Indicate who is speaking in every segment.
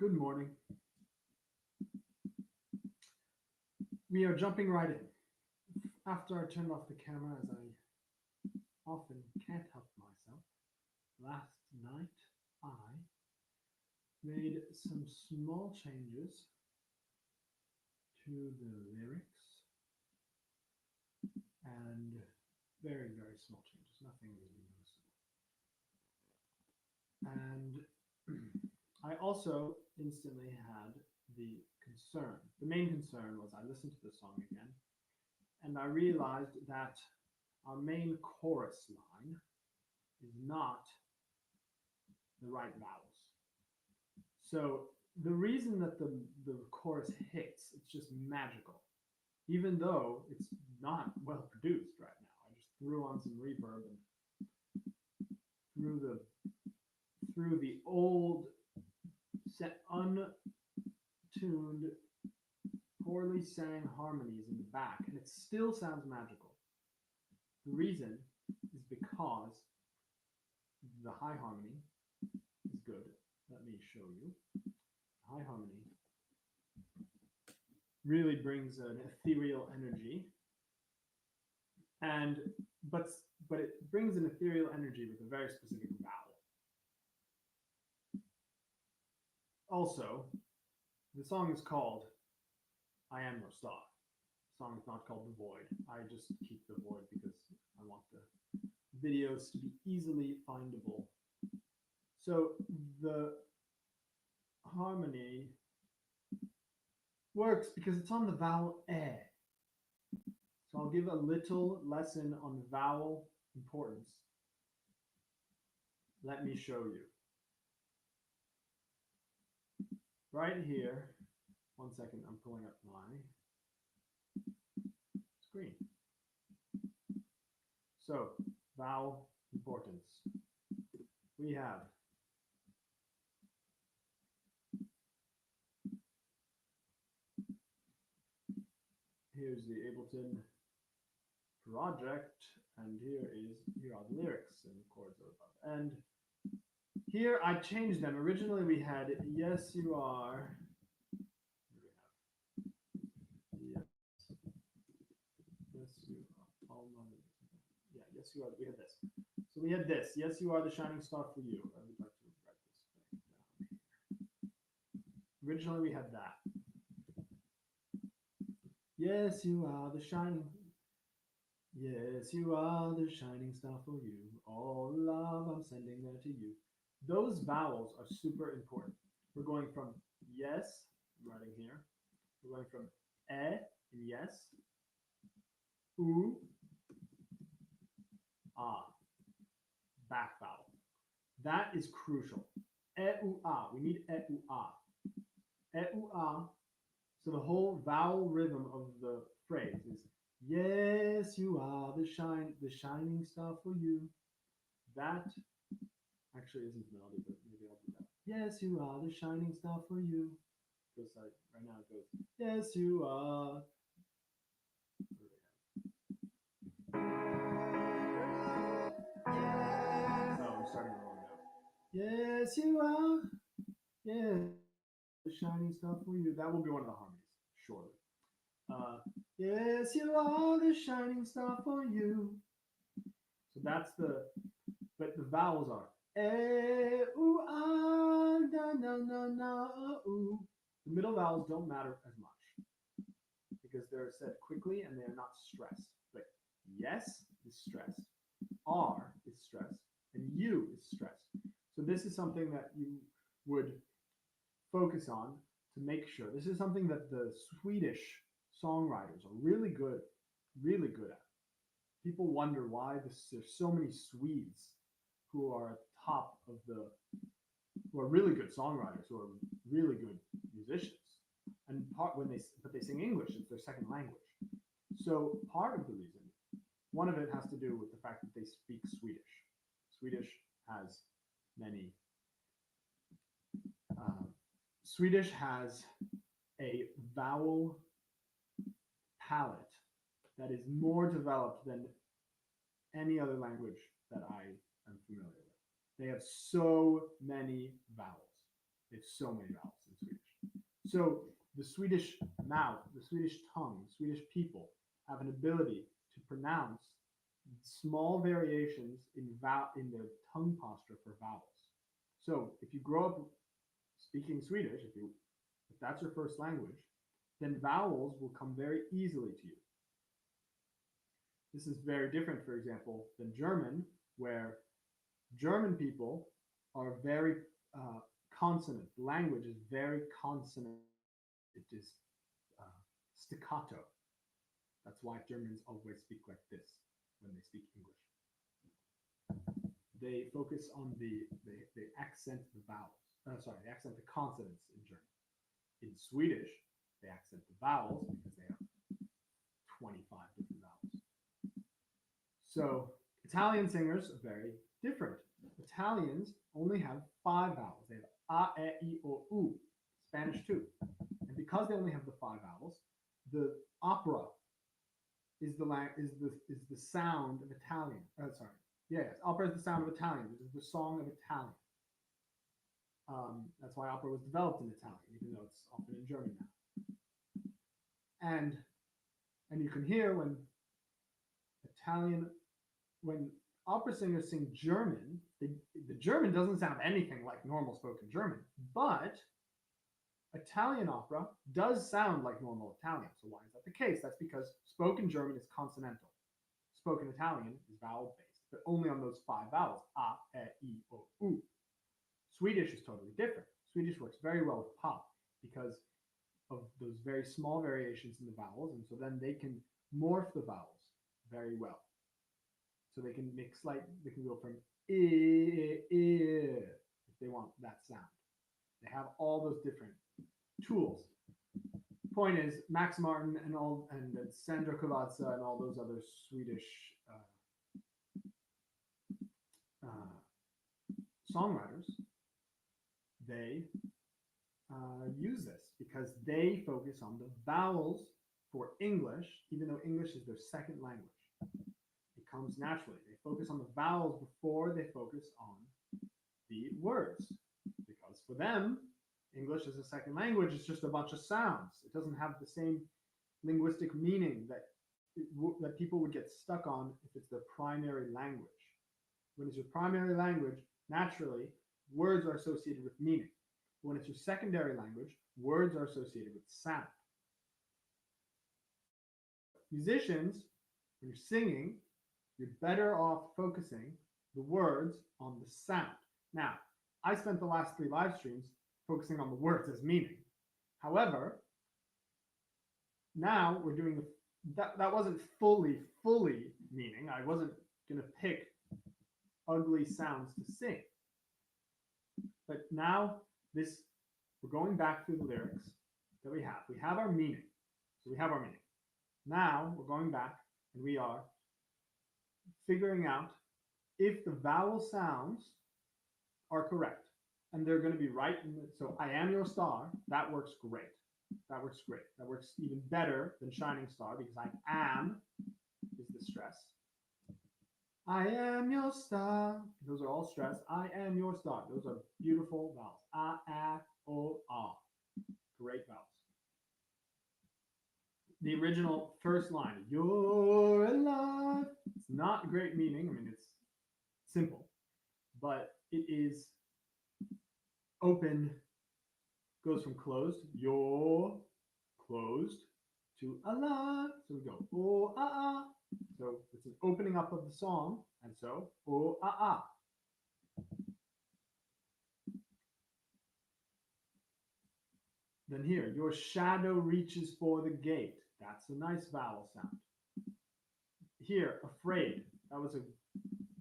Speaker 1: Good morning. We are jumping right in. After I turned off the camera, as I often can't help myself, last night I made some small changes to the lyrics and very, very small changes, nothing really noticeable. And I also instantly had the concern. The main concern was I listened to the song again and I realized that our main chorus line is not the right vowels. So the reason that the chorus hits, it's just magical. Even though it's not well produced right now. I just threw on some reverb and threw the old set untuned, poorly sang harmonies in the back, and it still sounds magical. The reason is because the high harmony is good. Let me show you. High harmony really brings an ethereal energy, and but but it brings an ethereal energy with a very specific vowel. Also, the song is called "I Am No Star." The song is not called "The Void." I just keep "The Void" because I want the videos to be easily findable. So the harmony works because it's on the vowel "e." So I'll give a little lesson on vowel importance. Let me show you. Right here, one second, I'm pulling up my screen. So, vowel importance. We have here's the Ableton project, and here are the lyrics and chords are above. And here I changed them. Originally we had "Yes You Are." Yes, yes you are. Yeah, yes you are. We had this. So we had this. Yes, you are the shining star for you. I would like to write this down here. Originally we had that. Yes, you are the shining. Yes, you are the shining star for you. All love I'm sending there to you. Those vowels are super important. We're going from yes, I'm writing here. We're going from e in yes, u, ah, back vowel. That is crucial. E, u, ah. We need e, u, ah. E, u, ah. So the whole vowel rhythm of the phrase is yes, you are the shining star for you. That actually isn't the melody, but maybe I'll do that. Yes, you are the shining star for you. Because right now it goes, yes, you are. No, I'm starting the wrong note. Yes, you are. Yeah, the shining star for you. That will be one of the harmonies, surely. Yes, you are the shining star for you. So that's but the vowels are ooh, ah, na, na, na, na, ooh. The middle vowels don't matter as much because they're said quickly and they are not stressed. But yes is stressed, R is stressed, and U is stressed. So this is something that you would focus on to make sure. This is something that the Swedish songwriters are really good at. People wonder why there's so many Swedes who are at the top of who are really good songwriters, who are really good musicians. And they sing English, it's their second language. So part of the reason, one of it has to do with the fact that they speak Swedish. Swedish has many. Swedish has a vowel palette that is more developed than any other language that I am familiar with. They have so many vowels. They have so many vowels in So the Swedish mouth, the Swedish tongue, Swedish people have an ability to pronounce small variations in the tongue posture for vowels. So if you grow up speaking Swedish, if that's your first language, then vowels will come very easily to you. This is very different, for example, than German, where German people are very consonant. The language is very consonant. It is staccato. That's why Germans always speak like this when they speak English. They focus on the accent the vowels. They accent the consonants in German. In Swedish, they accent the vowels because they have 25 different vowels. So Italian singers are very different. Italians only have 5 vowels. They have a, e, I, o, u. Spanish too. And because they only have the 5 vowels, the opera is the sound of Italian. Opera is the sound of Italian. It is the song of Italian. That's why opera was developed in Italian, even though it's often in German now. And you can hear when opera singers sing German, the German doesn't sound anything like normal spoken German, but Italian opera does sound like normal Italian. So why is that the case? That's because spoken German is consonantal. Spoken Italian is vowel based, but only on those 5 vowels: a, e, I, o, u. Swedish is totally different. Swedish works very well with pop because of those very small variations in the vowels, and so then they can morph the vowels very well. So they can they can go from I if they want that sound. They have all those different tools. Point is, Max Martin and Sandro Cavazza and all those other Swedish songwriters, they use this because they focus on the vowels for English, even though English is their second language. It comes naturally. They focus on the vowels before they focus on the words, because for them, English as a second language is just a bunch of sounds. It doesn't have the same linguistic meaning that people would get stuck on if it's their primary language. When it's your primary language, naturally, words are associated with meaning. When it's your secondary language, words are associated with sound. Musicians, when you're singing, you're better off focusing the words on the sound. Now, I spent the last 3 live streams focusing on the words as meaning. However, now we're doing that wasn't fully meaning. I wasn't going to pick ugly sounds to sing. But now we're going back through the lyrics that we have. We have our meaning. So we have our meaning. Now we're going back and we are figuring out if the vowel sounds are correct. And they're going to be right. So I am your star. That works great. That works great. That works even better than shining star because I am is the stress. I am your star. Those are all stressed. I am your star. Those are beautiful vowels. A, o, a. Great vowels. The original first line, you're alive. It's not great meaning. I mean, it's simple, but it is open, goes from closed, you're closed, to alive. So we go, oh, ah, ah. So it's an opening up of the song, and so, oh, ah, ah. Then here, your shadow reaches for the gate. That's a nice vowel sound. Here, afraid.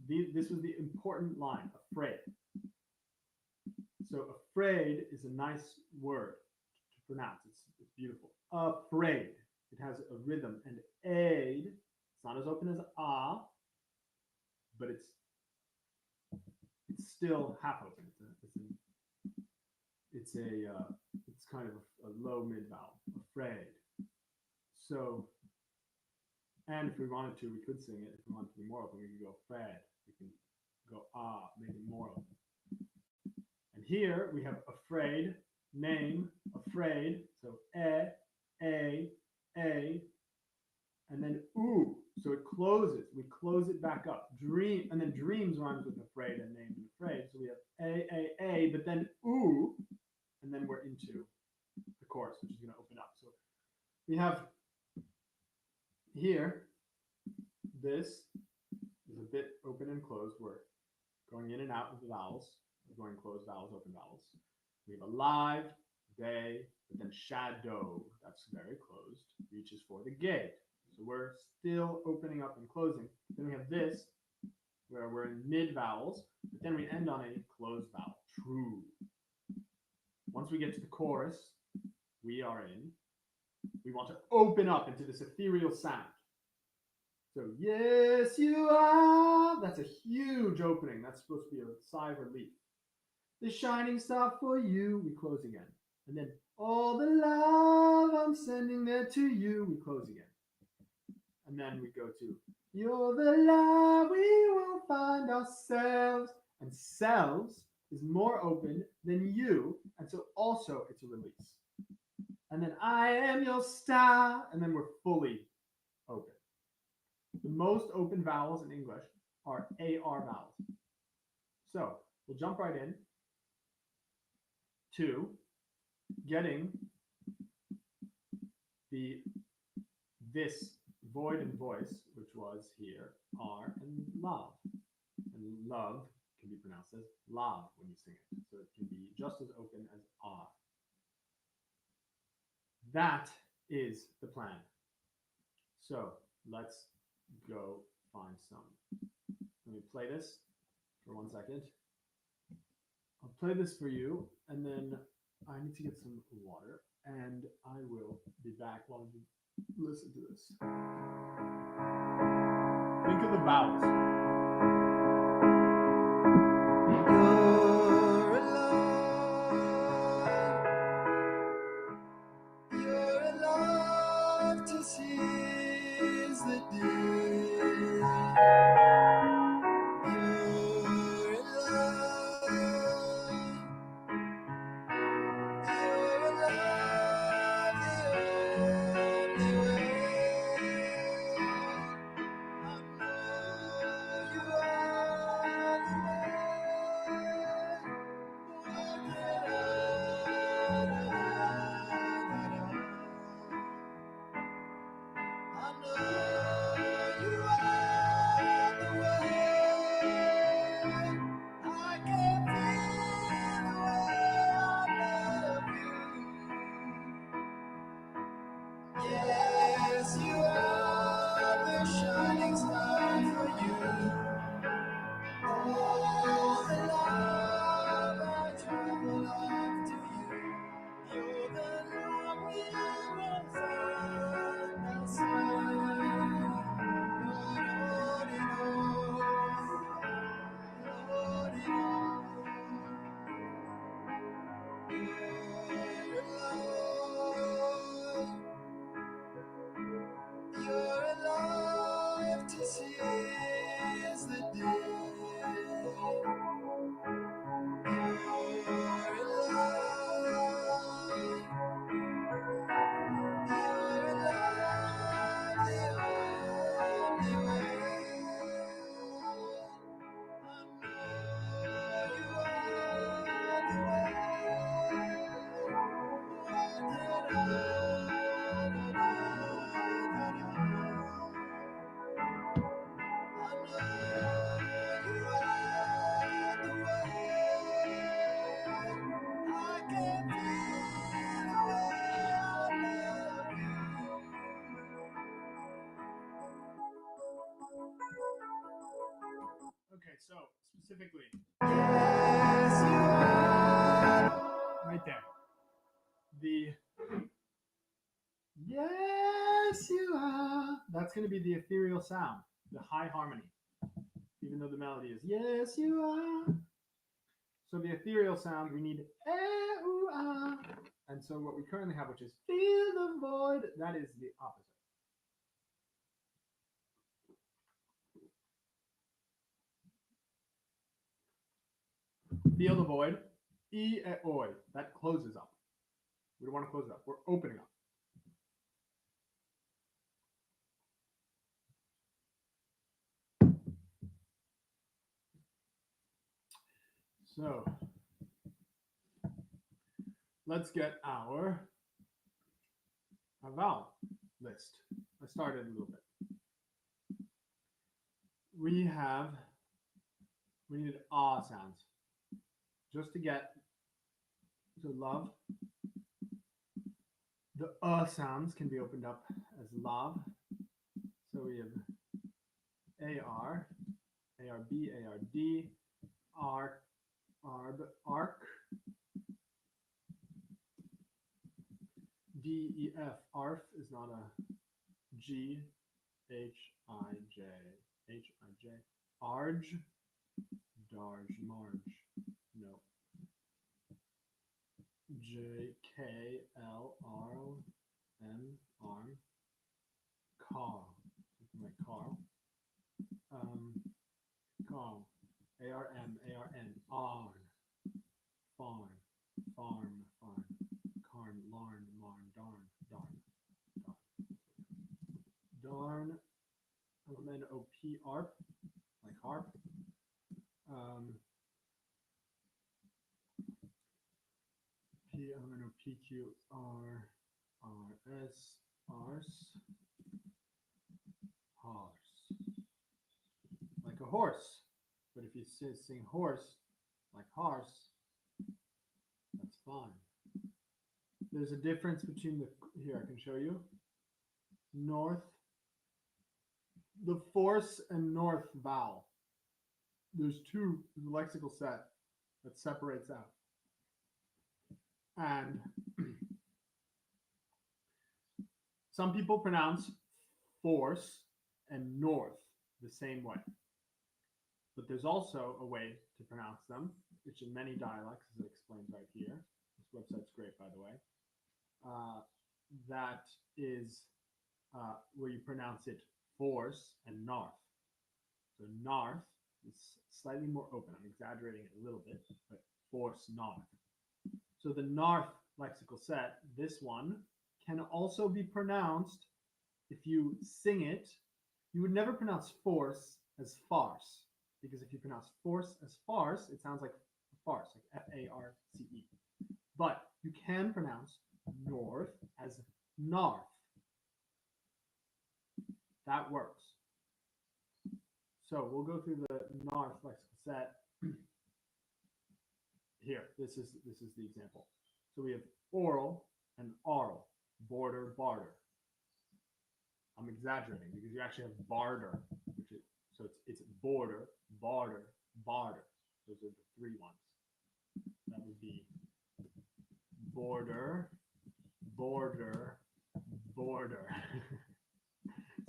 Speaker 1: This was the important line, afraid. So afraid is a nice word to pronounce. It's beautiful. Afraid. It has a rhythm and aid. It's not as open as ah, but it's still half open. It's kind of a low mid vowel. Afraid. So, and if we wanted to, we could sing it. If we wanted to be more open, we could go afraid. We can go ah, make it more open. And here we have afraid name, afraid. So a, and then oo. So it closes. We close it back up. Dream, and then dreams rhymes with afraid and name and afraid. So we have a, but then oo, and then we're into the chorus, which is going to open up. So we have here, this is a bit open and closed. We're going in and out with the vowels. We're going closed vowels, open vowels. We have alive, day, but then shadow. That's very closed. Reaches for the gate. So we're still opening up and closing. Then we have this, where we're in mid vowels, but then we end on a closed vowel. True. Once we get to the chorus, we want to open up into this ethereal sound. So, yes, you are. That's a huge opening. That's supposed to be a sigh of relief. The shining star for you. We close again. And then, all the love I'm sending there to you. We close again. And then we go to, you're the love we will find ourselves. And selves is more open than you. And so also it's a release. And then I am your star. And then we're fully open. The most open vowels in English are AR vowels. So we'll jump right in to getting this void and voice, which was here, R and love. And love can be pronounced as lav when you sing it. So it can be just as open as R. That is the plan. So let's go find some. Let me play this for 1 second. I'll play this for you, and then I need to get some water, and I will be back while you listen to this. Think of the vowels. You're alive to seize the day. You're alive. You're alive the only way. I know you are the way. Walk it out. I know you are the way. I can feel the way I love you. Yes, you are the shining star for you. All the love I travel after you. You're the love we will find outside. Lord, you're alive to seize the day. You're alive. You're alive the only way. I know you are the way. Walk it Okay, so specifically, yes, you are. Right there. The yes, you are. That's going to be the ethereal sound, the high harmony, even though the melody is yes, you are. So the ethereal sound, we need ooh, ah. And so what we currently have, which is feel the void, that is the opposite. Feel the void, e oi, that closes up. We don't want to close it up. We're opening up. So let's get our vowel list. I started a little bit. We needed ah sounds just to get to love. The sounds can be opened up as love. So we have AR, ARB, ARD, ARC, ARB, ARC, DEF. ARF is not a G, HIJ, HIJ. ARJ, DARJ, MARJ, no. JKLRM, ARM, Carl, something like Carl. Carl, ARM, ARN, ARN, Farn, Farm, Farn, Carn, Larn, Marn, Darn, Darn, Darn, LMNOP, ARP, like harp. PLMNOPQR, RS, Ars, horse, like a horse. But if you sing horse, like horse, that's fine. There's a difference between here I can show you. North, the force and north vowel. There's two lexical set that separates out. And some people pronounce force and north the same way. But there's also a way to pronounce them, which in many dialects, as it explains right here, this website's great, by the way, that is where you pronounce it force and narth. So narth is slightly more open. I'm exaggerating it a little bit, but force narth. So the narth lexical set, this one, can also be pronounced, if you sing it, you would never pronounce force as farce, because if you pronounce force as farce, it sounds like farce, like F-A-R-C-E. But you can pronounce north as narth. That works. So we'll go through the narth lexical set. Here, this is the example. So we have oral and aural, border, barter. I'm exaggerating because you actually have barter, which is, so it's border, barter, barter. Those are the three ones. That would be border, border, border.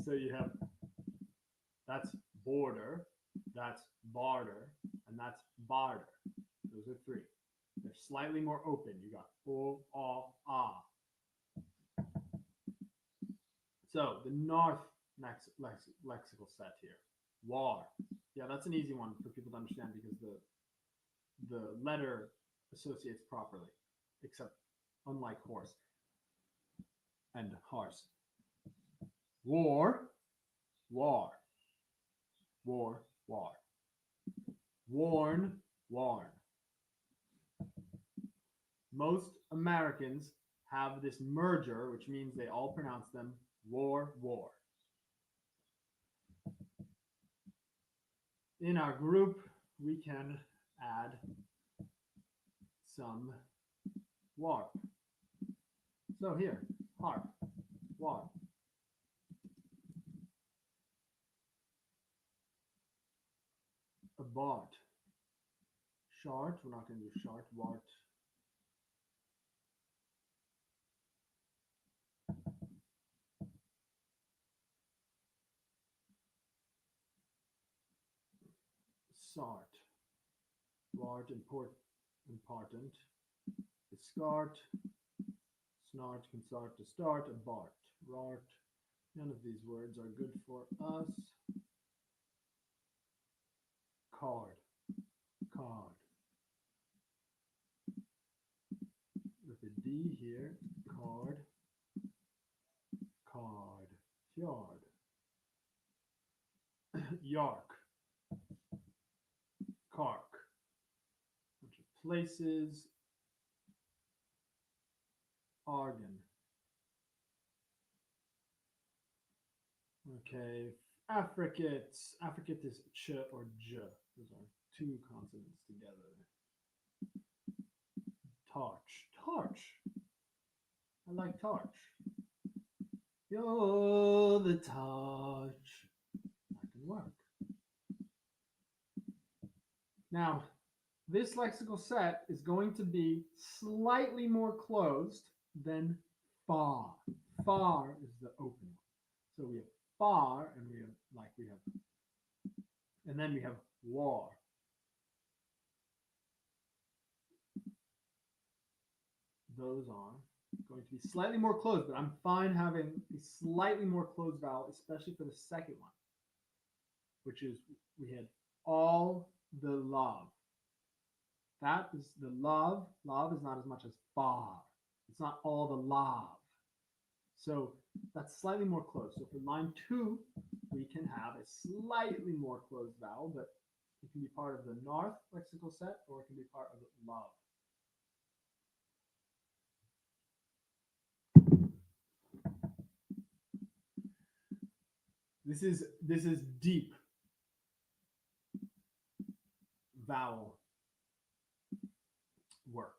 Speaker 1: So you have, that's border, that's barter, and that's barter. Those are three. They're slightly more open. You got o, ah. So the north lexical set here. War. Yeah, that's an easy one for people to understand because the letter associates properly, except unlike horse and horse. War, war, war, war. Warn, warn. Most Americans have this merger, which means they all pronounce them war, war. In our group, we can add some warp. So here, harp, warp. A bart. Short, we're not going to do short, wart. Sart. Wart, important. Scart. Snart, consart, to start. A bart. Rart. None of these words are good for us. Card. Card. With a D. D here. Card. Fjord. Yark. Kark. Bunch of places. Argon. Okay. Affricate. Affricate is ch or j. Those are two consonants together. Torch. Torch. I like torch. You're the torch. That can work. Now, this lexical set is going to be slightly more closed than far. Far is the open one. So we have far, and and then we have war. Those are going to be slightly more closed, but I'm fine having a slightly more closed vowel, especially for the second one, which is we had all the love. That is the love. Love is not as much as far. It's not all the love. So that's slightly more closed. So for line 2, we can have a slightly more closed vowel, but it can be part of the north lexical set, or it can be part of love. This is deep vowel work.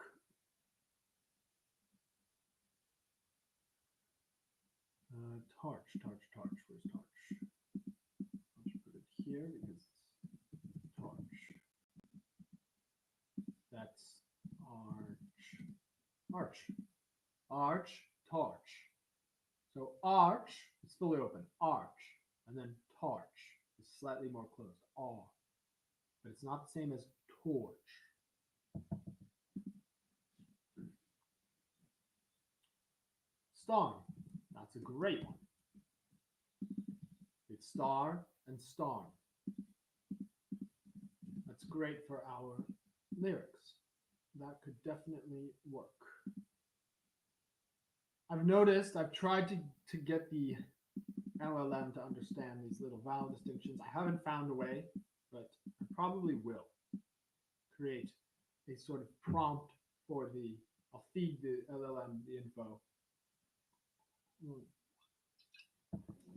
Speaker 1: Torch. Where's torch? I'll just put it here because it's torch. That's arch, torch. So arch is fully open, arch, and then torch is slightly more closed, R. But it's not the same as torch. Star, that's a great one. It's star and star. That's great for our lyrics. That could definitely work. I've noticed, I've tried to get the LLM to understand these little vowel distinctions. I haven't found a way, but I probably will create a sort of prompt for I'll feed the LLM the info.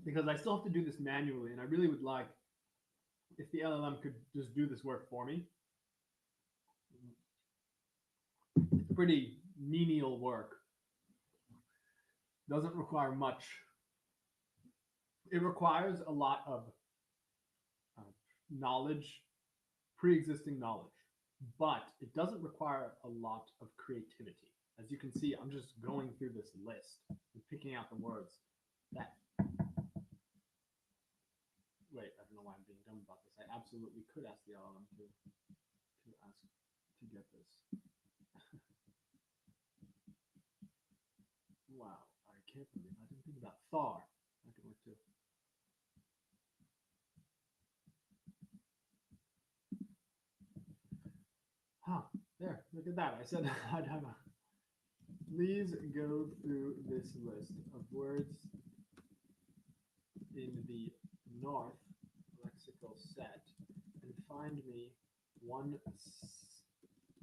Speaker 1: Because I still have to do this manually, and I really would like if the LLM could just do this work for me. It's pretty menial work. Doesn't require much. It requires a lot of knowledge, pre-existing knowledge, but it doesn't require a lot of creativity. As you can see, I'm just going through this list and picking out the words that. Wait, I don't know why I'm being dumb about this. I absolutely could ask the LLM to get this. Wow, I can't believe I didn't think about Thar. That could work too. There, look at that. I said I'd have a. Please go through this list of words in the North lexical set and find me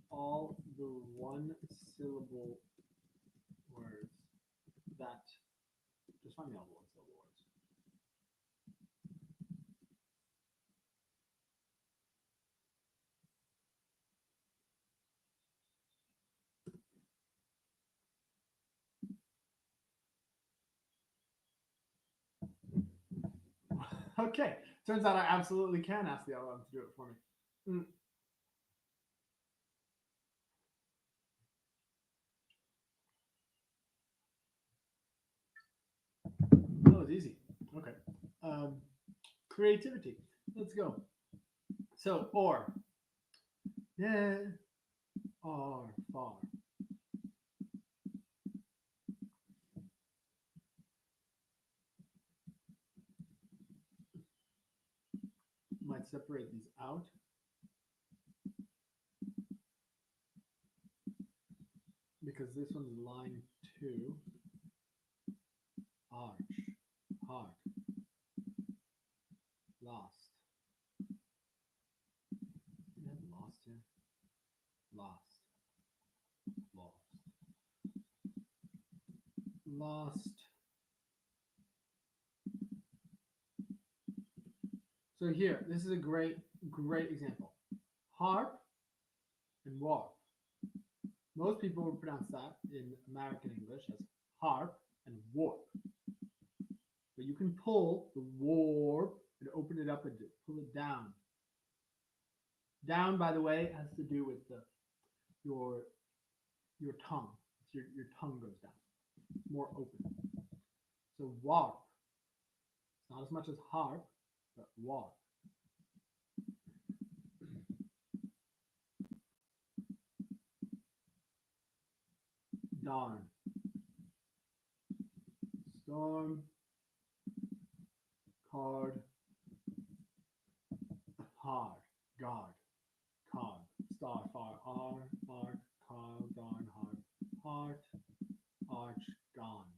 Speaker 1: all the one syllable words that. Just find me all the one syllable words. Okay, turns out I absolutely can ask the LLM to do it for me. That was easy. Okay. Creativity. Let's go. So, or. Yeah. Or, far. Might separate these out. because this one's line 2. Arch, hard, lost. You have lost here. Lost, lost. So here, this is a great example. Harp and warp. Most people would pronounce that in American English as harp and warp. But you can pull the warp and open it up and pull it down. Down, by the way, has to do with your tongue. Your tongue goes down. It's more open. So warp. It's not as much as harp, but warp. Darn. Storm. Card. Hard. Guard. Card. Star. Far. R. Art. Car. Darn. Hard. Heart. Arch. Gone.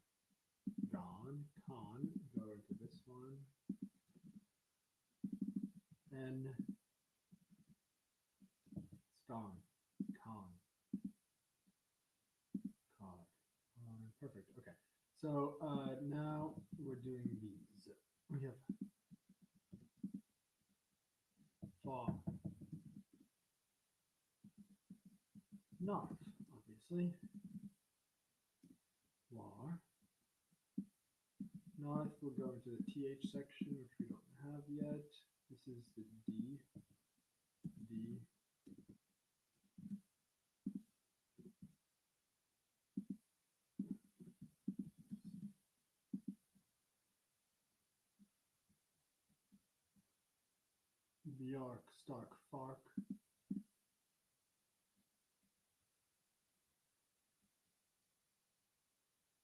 Speaker 1: Gone. Con. Go into this one. N. Storm. Con. Card. Perfect. Okay. So now we're doing these. We have far, north, obviously. War. North will go into the TH section, which we don't have yet. This is the D. D. Bjork, Stark, Fark.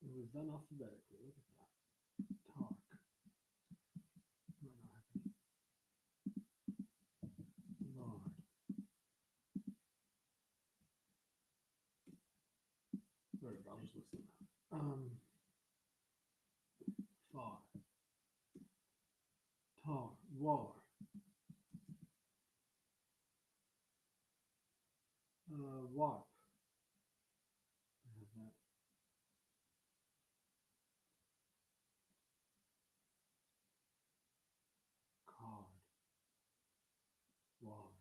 Speaker 1: It was done alphabetically. Look at that. Tark. Lord. There we go. I'll just list them out. Far. Tar. War. Warp. I have that. Card. Ward.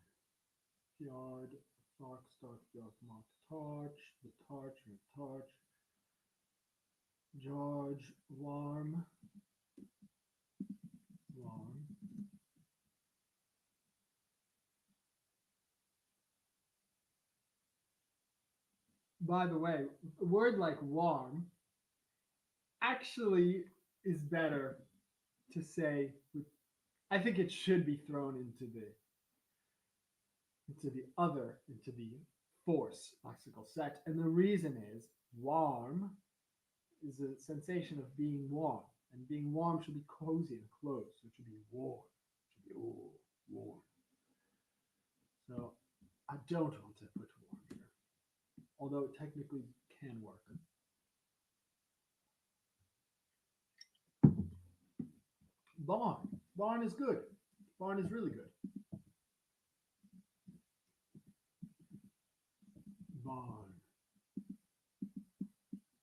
Speaker 1: Fjord. Fark, Stark, Bjork, Mark, Torch. The Torch and the Torch. George. Warm. Warm. By the way, a word like warm actually is better to say with, I think it should be thrown into the force lexical set. And the reason is warm is a sensation of being warm. And being warm should be cozy and close. So it should be warm. It should be warm. So I don't want to put warm here. Although it technically can work. Barn. Barn is good. Barn is really good. Barn.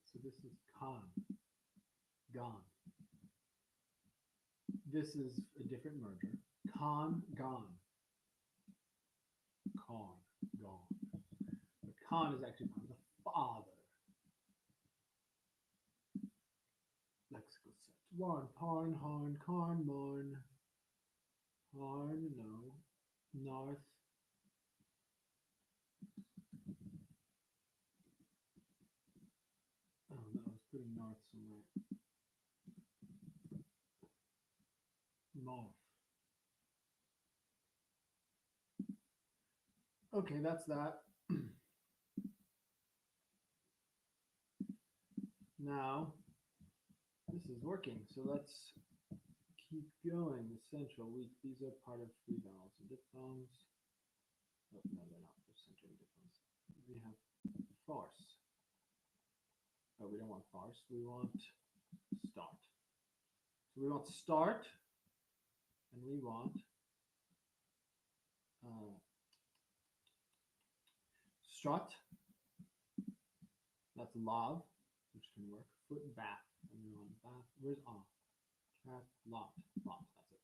Speaker 1: So this is con. Gone. This is a different merger. Con, gone. Con, gone. But con is actually part of the father. Lexical set. One, parn, harn, carn, morn. Harn, no. North. Oh no, I was putting north somewhere. North. Okay, that's that. Now, this is working, so let's keep going. Essential, these are part of free vowels and diphthongs. Oh, no, they're not. They're central diphthongs. We have farce. Oh, we don't want farce. We want start. So we want start, and we want strut. That's lav, which can work. Foot and bath. And we want bath. Where's on? Lot. Lot. That's it.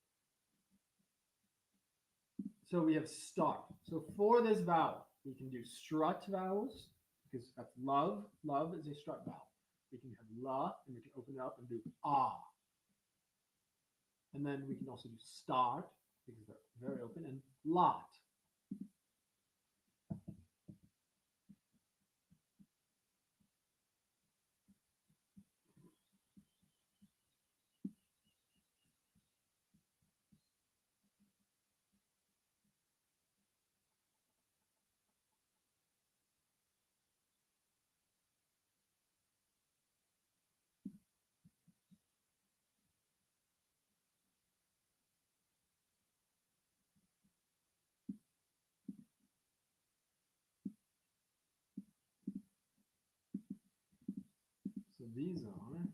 Speaker 1: So we have start. So for this vowel, we can do strut vowels because that's love. Love is a strut vowel. We can have la, and we can open it up and do ah. And then we can also do start because they're very open, and lot. So these are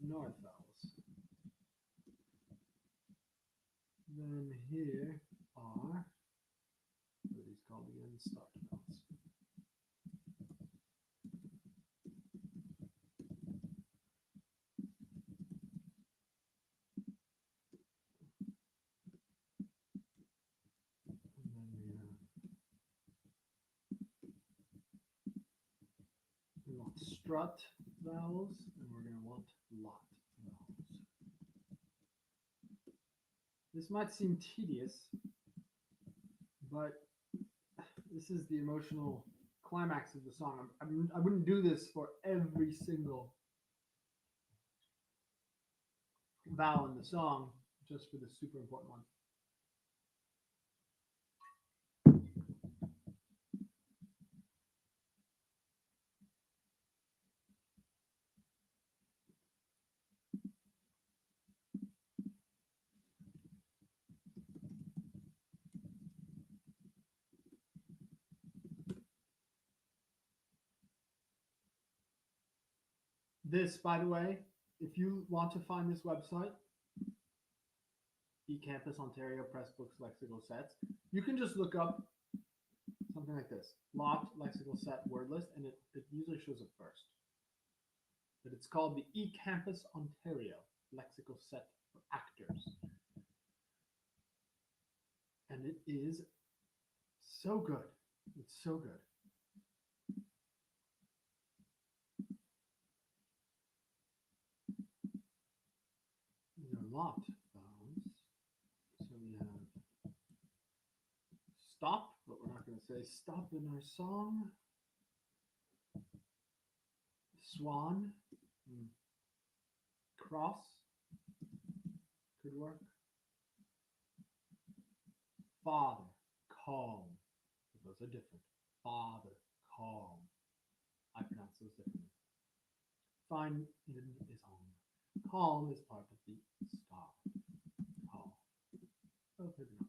Speaker 1: north vowels. Then here are, what are these called again? Start vowels. And then we want strut vowels, and we're going to want lot vowels. This might seem tedious, but this is the emotional climax of the song. I wouldn't do this for every single vowel in the song, just for the super important one. This, by the way, if you want to find this website, eCampus Ontario Pressbooks Lexical Sets, you can just look up something like this, lot lexical set word list, and it usually shows up first. But it's called the eCampus Ontario Lexical Set for Actors. And it is so good. It's so good. These are a lot vowels. So we have stop, but we're not going to say stop in our song. Swan, cross could work. Father, calm. Those are different. Father, calm. I pronounce those differently. Fine is on. Calm is part of the stop. Calm. Oh, maybe not.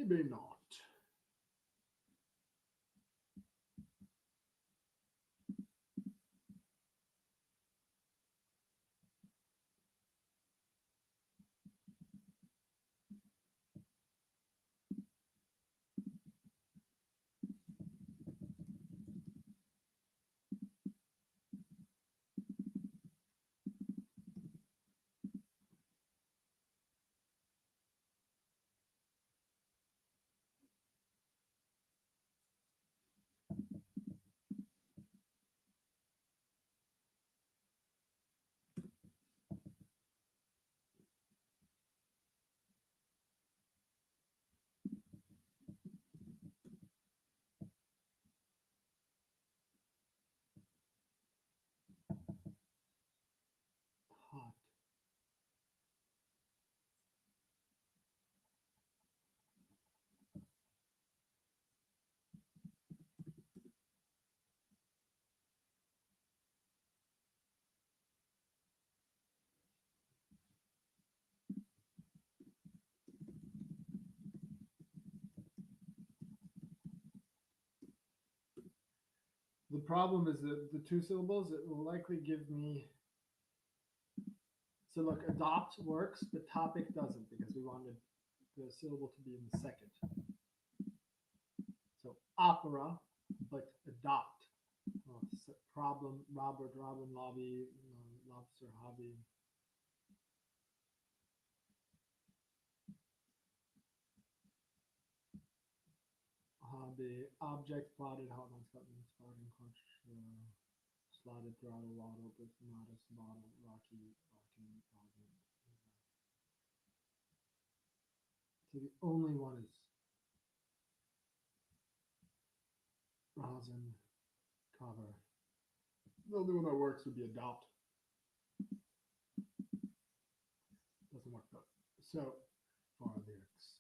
Speaker 1: Maybe not. The problem is that the two syllables, it will likely give me. So look, adopt works, but topic doesn't because we wanted the syllable to be in the second. So opera, but adopt. Problem, Robert, Robin, lobby, lobster, hobby. Hobby, object, plotted, hotline, Scotland, spotting, clutch, slotted, throttle, waddle, modest, bottle, rocky, rocking, boggy. So the only one is rosin, cover. The only one that works would be adopt. Doesn't work though. So for our lyrics.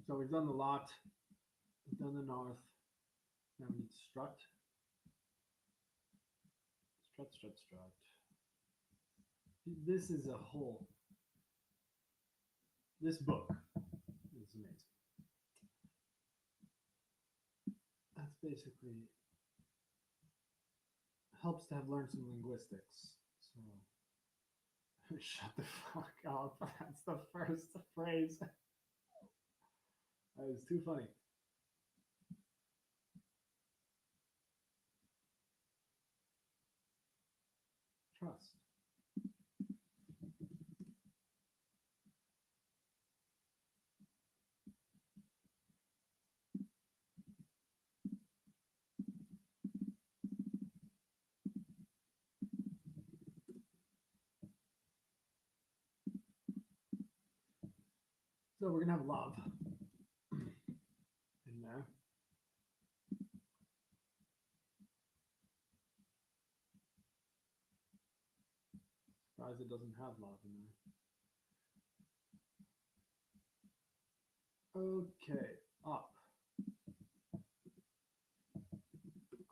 Speaker 1: So we've done the lot, we've done the north. Now we need strut. Strut, strut, strut. This is a whole. This book is amazing. That's basically helps to have learned some linguistics. So shut the fuck up. That's the first phrase. That is too funny. Trust. So we're gonna have love in there. Surprised it doesn't have love in there. Okay, up.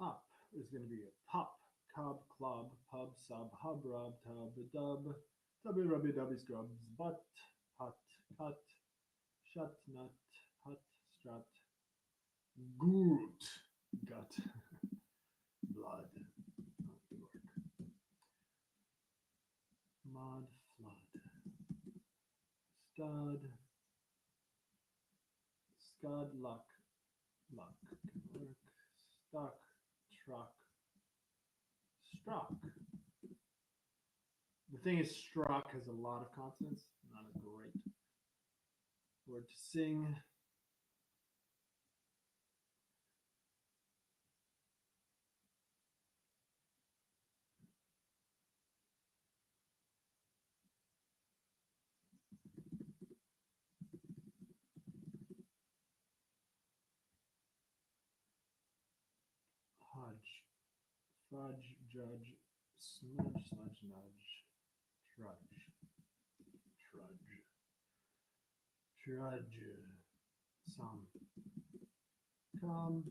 Speaker 1: Up is going to be a pop, cub, club, pub, sub, hub, rub, tub, dub, tubby, rubby, dubby, scrubs, butt, hut, cut, shut, nut, hut, strut, goot, gut, blood, mud, flood, stud, scud, luck, luck, work, stuck, truck, struck. The thing is, struck has a lot of consonants, not a great word to sing. Hodge, fudge, judge, smudge, sludge, nudge, trudge, trudge, trudge, some, come,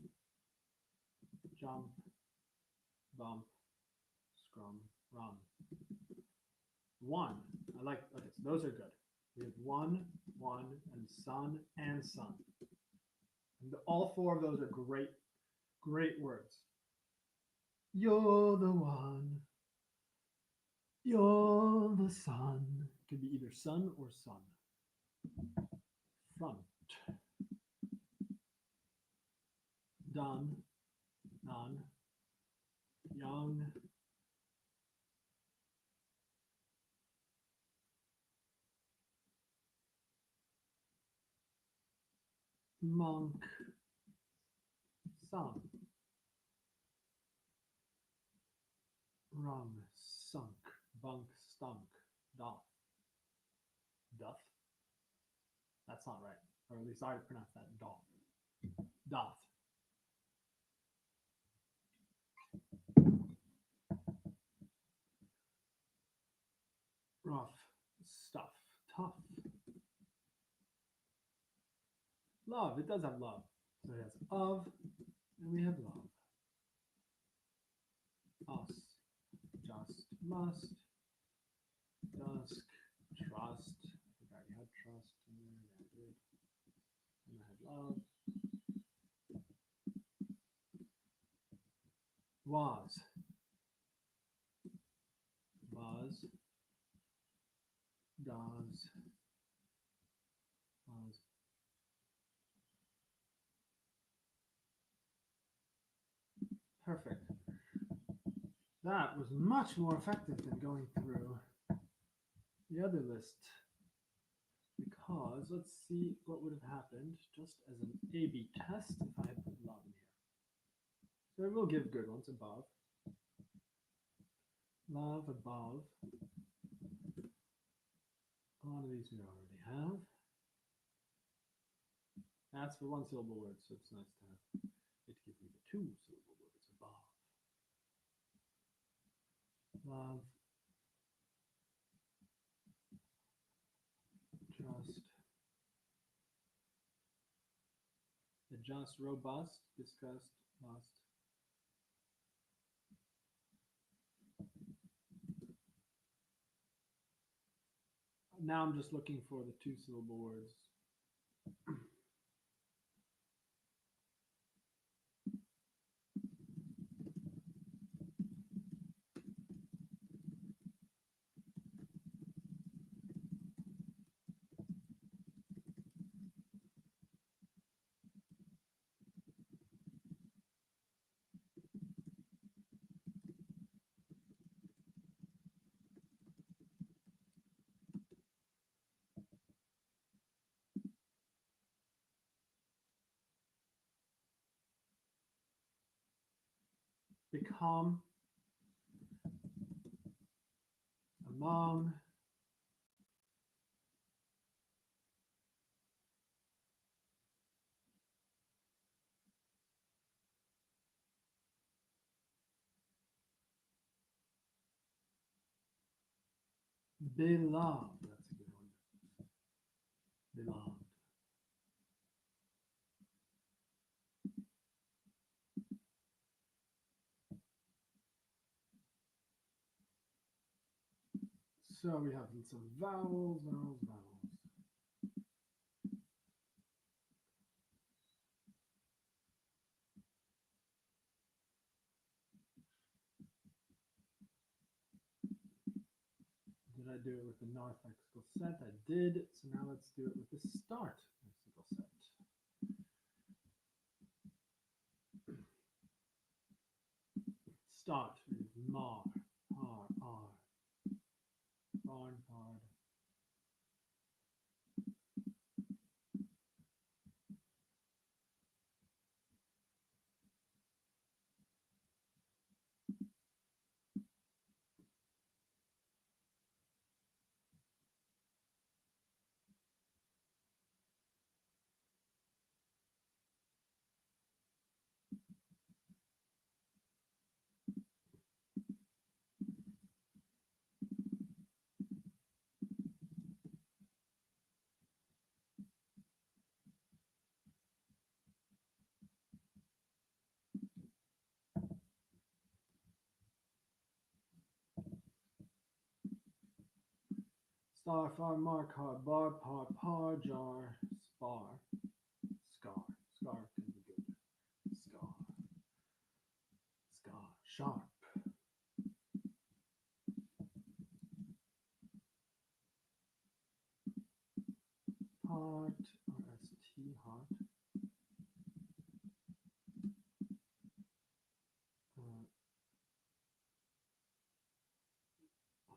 Speaker 1: jump, bump, scrum, run. One, I like, okay, so those are good. We have one, and sun, and sun. And all four of those are great, great words. You're the one. You're the sun. It could be either sun or sun. Front. Done. None. Young. Monk. Some. Rung. Sunk. Bunk. Stunk. Doth. Doth? That's not right. Or at least I pronounce that doth. Doth. Rough. Stuff. Tough. Love. It does have love. So it has of, and we have love. Us. Just. Must. Dusk. Trust. I forgot you had trust in there. Yeah, I did. And I had love. Was. Was. Does. Was. Perfect. That was much more effective than going through the other list. Because let's see what would have happened just as an A/B test if I had put love in here. So it will give good ones above. Love above. A lot of these we already have. That's for one syllable words, so it's nice to have it give me the two syllable words above. Love. Just, robust, discussed, lost. Now I'm just looking for the two syllable words. Become, among, beloved. That's a good one. Beloved. So we have some vowels, vowels, vowels. Did I do it with the north lexical set? I did. So now let's do it with the start lexical set. Start is mar, har, ar, barn, hard. Star, far, mark, hard, bar, par, par, jar, spar, scar. Scar can be good. Scar. Scar. Sharp. Heart, R-S-T, heart. Heart.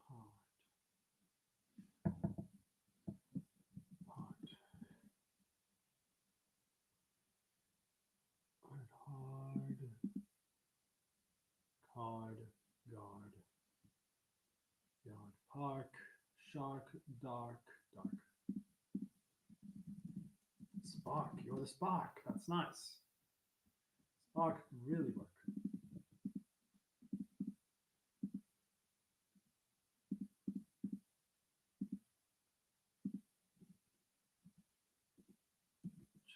Speaker 1: Heart. Hard. Card. Guard. Yard. Park. Shark. Dark. Dark. Spark. You're the spark. That's nice. Spark can really work.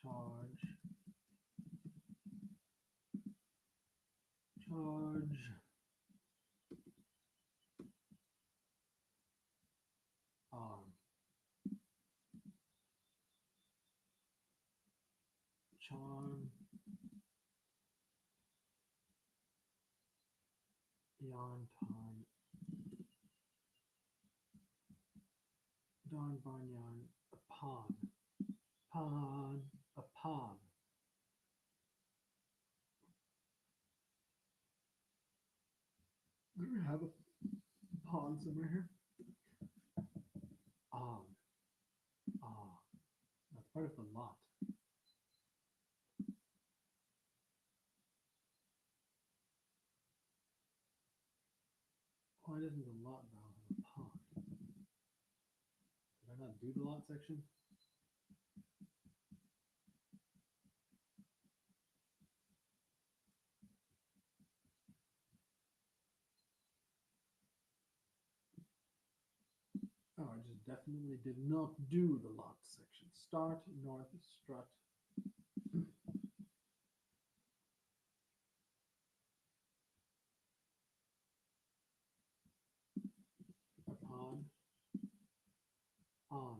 Speaker 1: Charge. Charge. Arm. charm, yarn, tarn, darn, barn, yarn, upon, pawn, upon. Do we have a pawn somewhere here? On, ah, that's part of the lot. Why doesn't the lot now have a pawn? Did I not do the lot section? Oh, I just definitely did not do the lot section. Start, north, strut. Upon, on.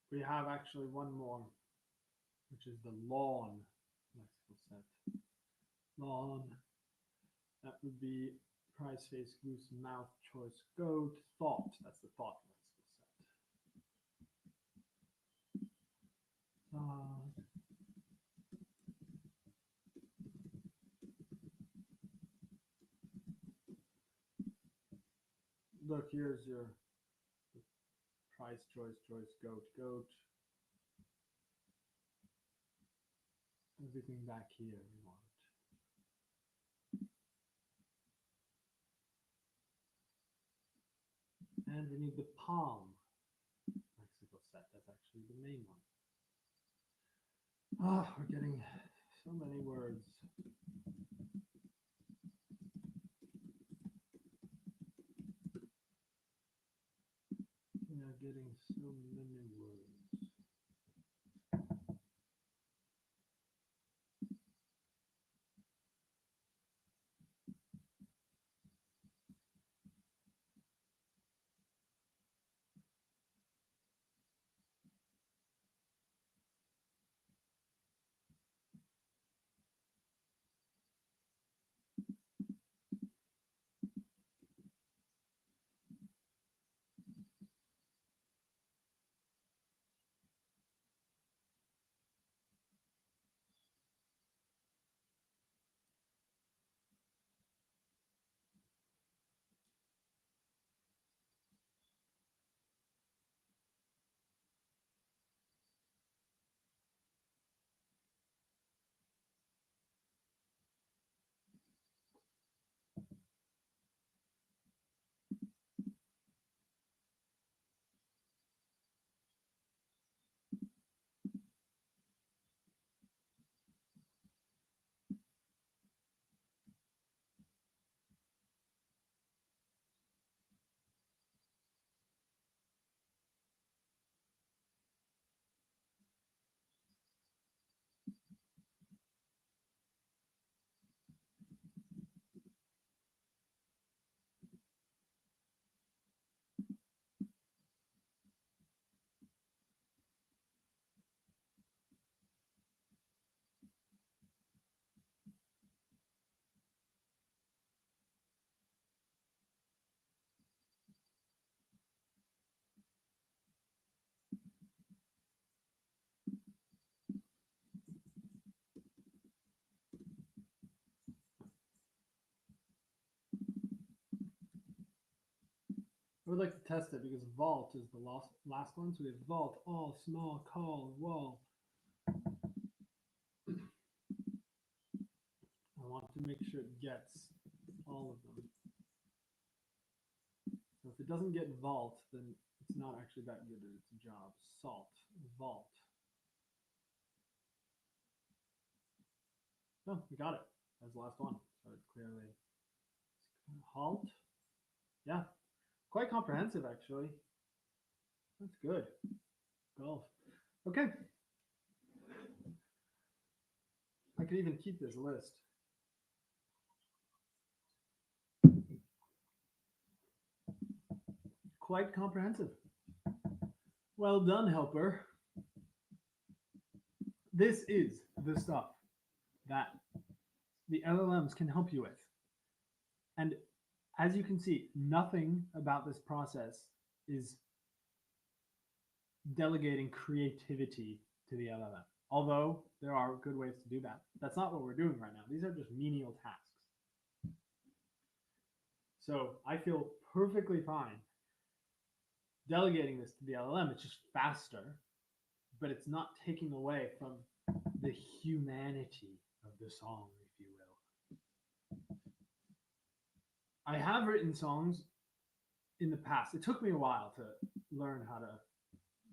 Speaker 1: We have actually one more, which is the lawn lexical set. Lawn. That would be prize, face, goose, mouth, choice, goat, thought. That's the thought lexical set. Look, here's your prize, choice, choice, goat, goat. Everything back here we want. And we need the palm lexical set. That's actually the main one. Ah, we're getting so many words. We are getting so many words. I would like to test it because vault is the last one. So we have vault, all, small, call, wall. I want to make sure it gets all of them. it doesn't get vault, then it's not actually that good at its job. Salt, vault. Oh, we got it. That's the last one. So it's clearly halt. Yeah, quite comprehensive actually. That's good. Golf. Okay. I could even keep this list. Quite comprehensive. Well done, helper. This is the stuff that the LLMs can help you with. And as you can see, nothing about this process is delegating creativity to the LLM. Although there are good ways to do that. That's not what we're doing right now. These are just menial tasks. So I feel perfectly fine delegating this to the LLM. It's just faster, but it's not taking away from the humanity of the song, if you will. I have written songs in the past. It took me a while to learn how to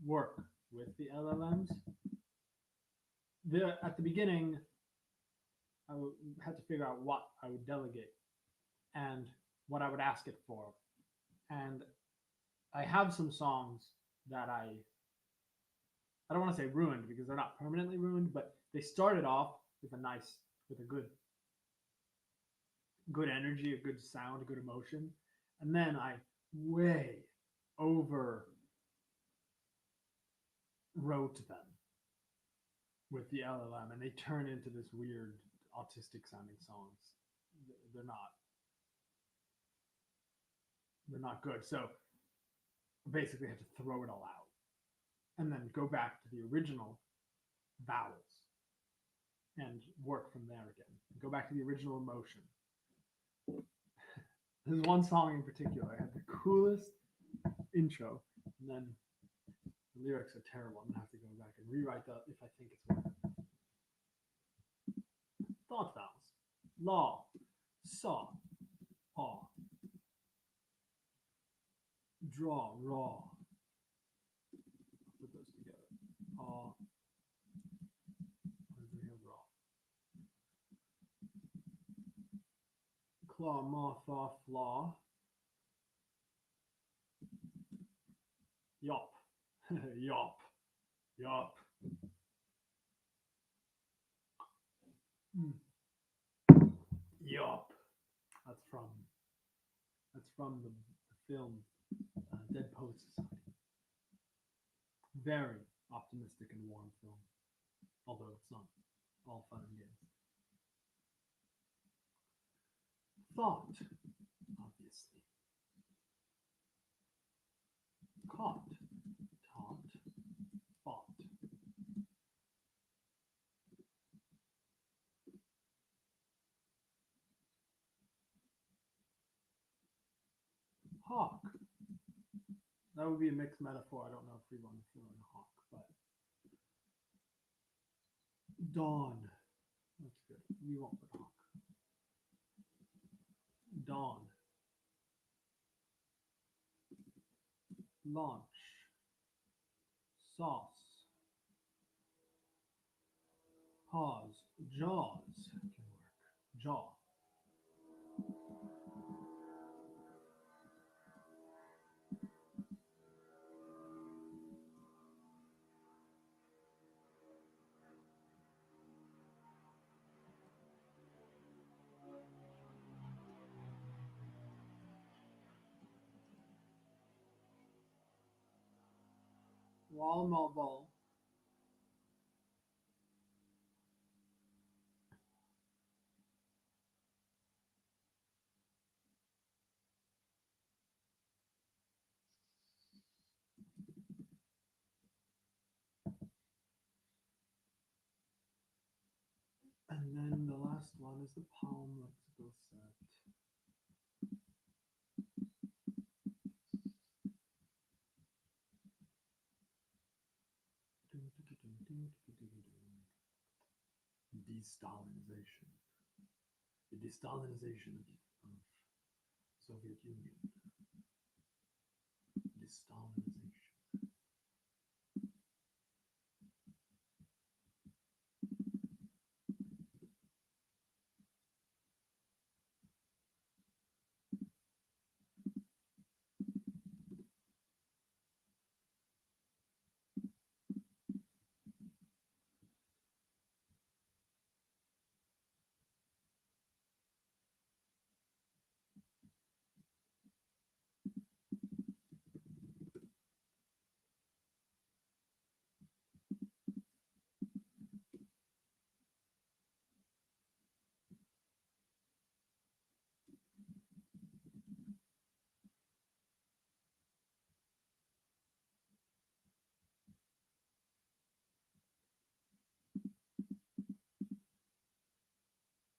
Speaker 1: work with the LLMs. At the beginning, I had to figure out what I would delegate and what I would ask it for. And I have some songs that I don't want to say ruined because they're not permanently ruined, but they started off with a good energy, a good sound, a good emotion. And then I way over wrote them with the LLM and they turn into this weird autistic sounding songs. They're not good. So basically I had to throw it all out and then go back to the original vowels and work from there again. Go back to the original emotion. There's one song in particular. I had the coolest intro, and then the lyrics are terrible. I'm gonna have to go back and rewrite that if I think it's worth it. Thought vowels. Law, saw, aw. Draw, raw. Put those together. Aw. Raw. Claw, maw, thaw, flaw. Yop. Yop. Yop. Yop. That's from the film Dead Poets Society. Very optimistic and warm film, although it's not all fun and games. Thought, obviously. Caught, taught, fought. Hawk. That would be a mixed metaphor. I don't know if we want to throw in hawk, but dawn. That's good. We won't put hawk. Dawn. Launch. Sauce. Pause. Jaws can work. Jaw. Wall, mall, ball. And then the last one is the palm lexical set. De-Stalinization. The de-Stalinization of Soviet Union. Destalinization.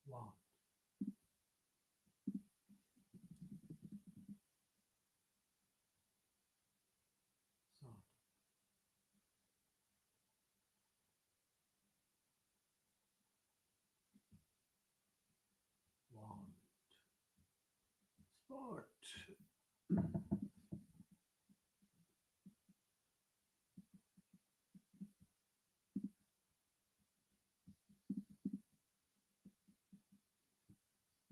Speaker 1: Wow. Soft. Want. Sport.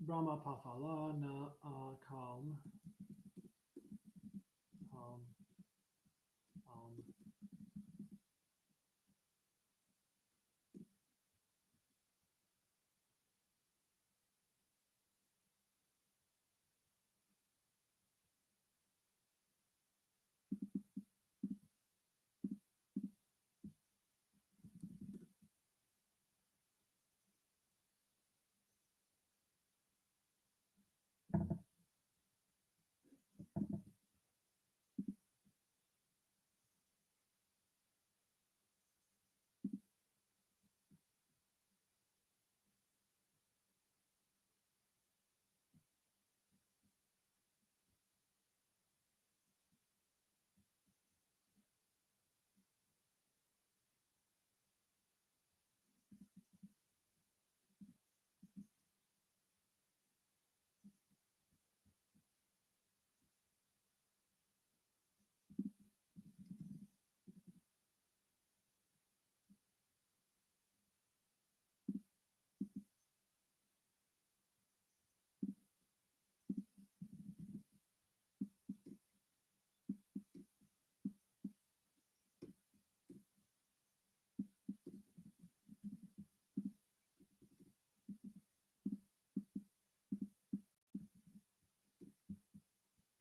Speaker 1: Brahma Papala na calm.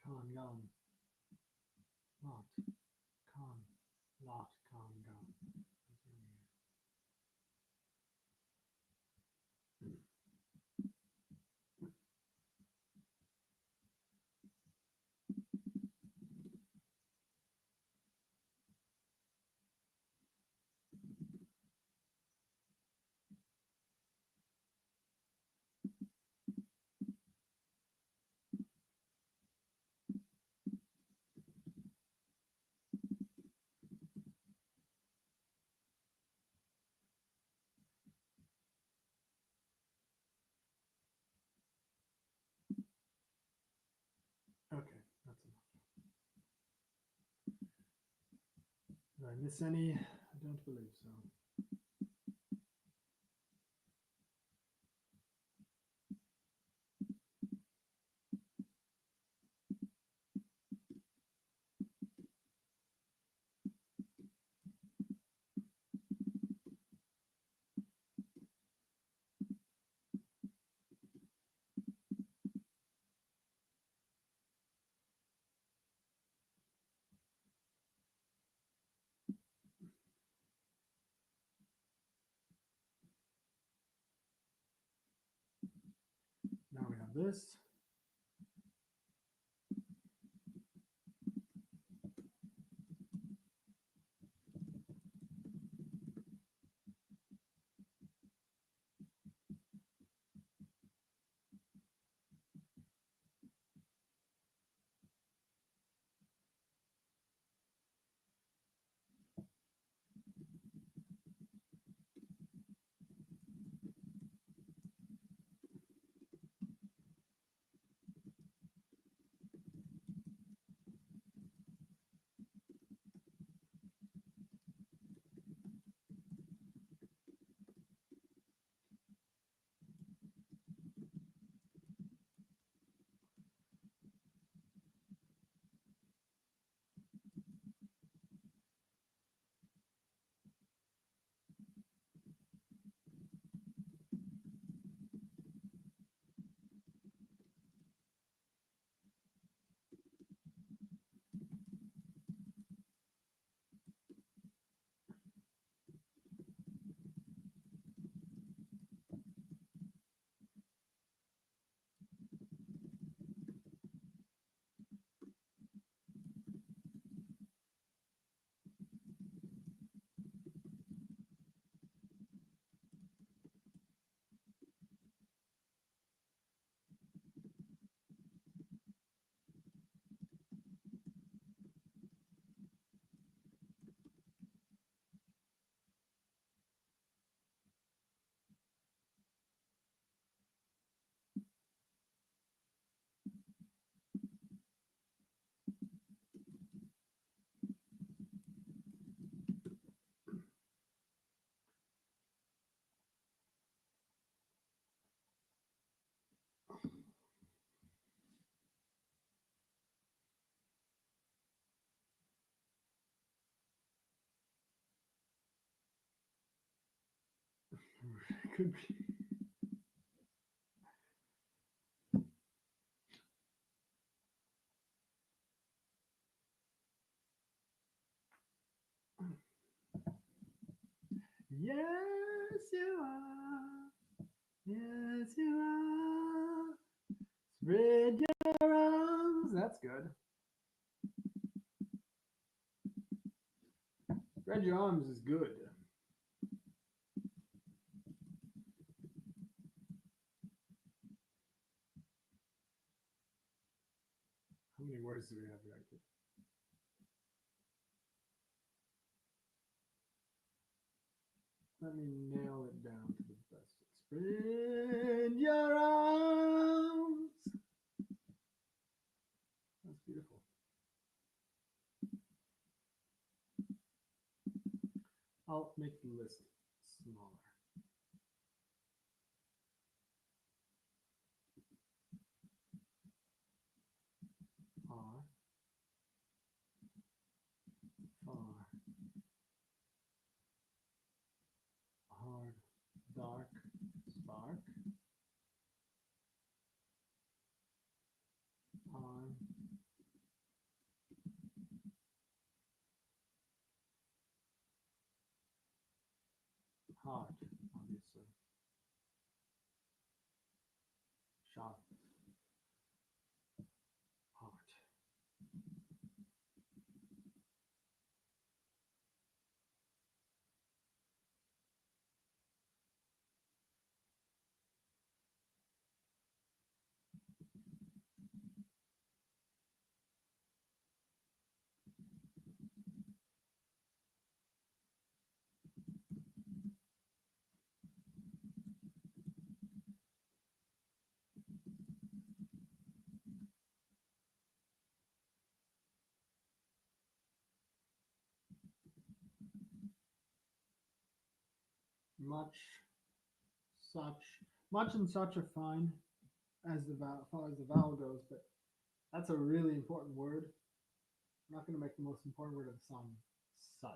Speaker 1: Con gun. Lot. Con. Lot. Con gun. Okay, that's enough. Did I miss any? I don't believe so. Now we have this. Could be. Yes, you are. Yes, you are. Spread your arms. That's good. Spread your arms is good. How many words do we have here? Let me nail it down to the best. Spread your arms. That's beautiful. I'll make the list smaller. R, far, hard, dark, spark, on, hot, obviously, sharp, hot. Much, such, much and such are fine as as far as the vowel goes, but that's a really important word. I'm not going to make the most important word of the song such.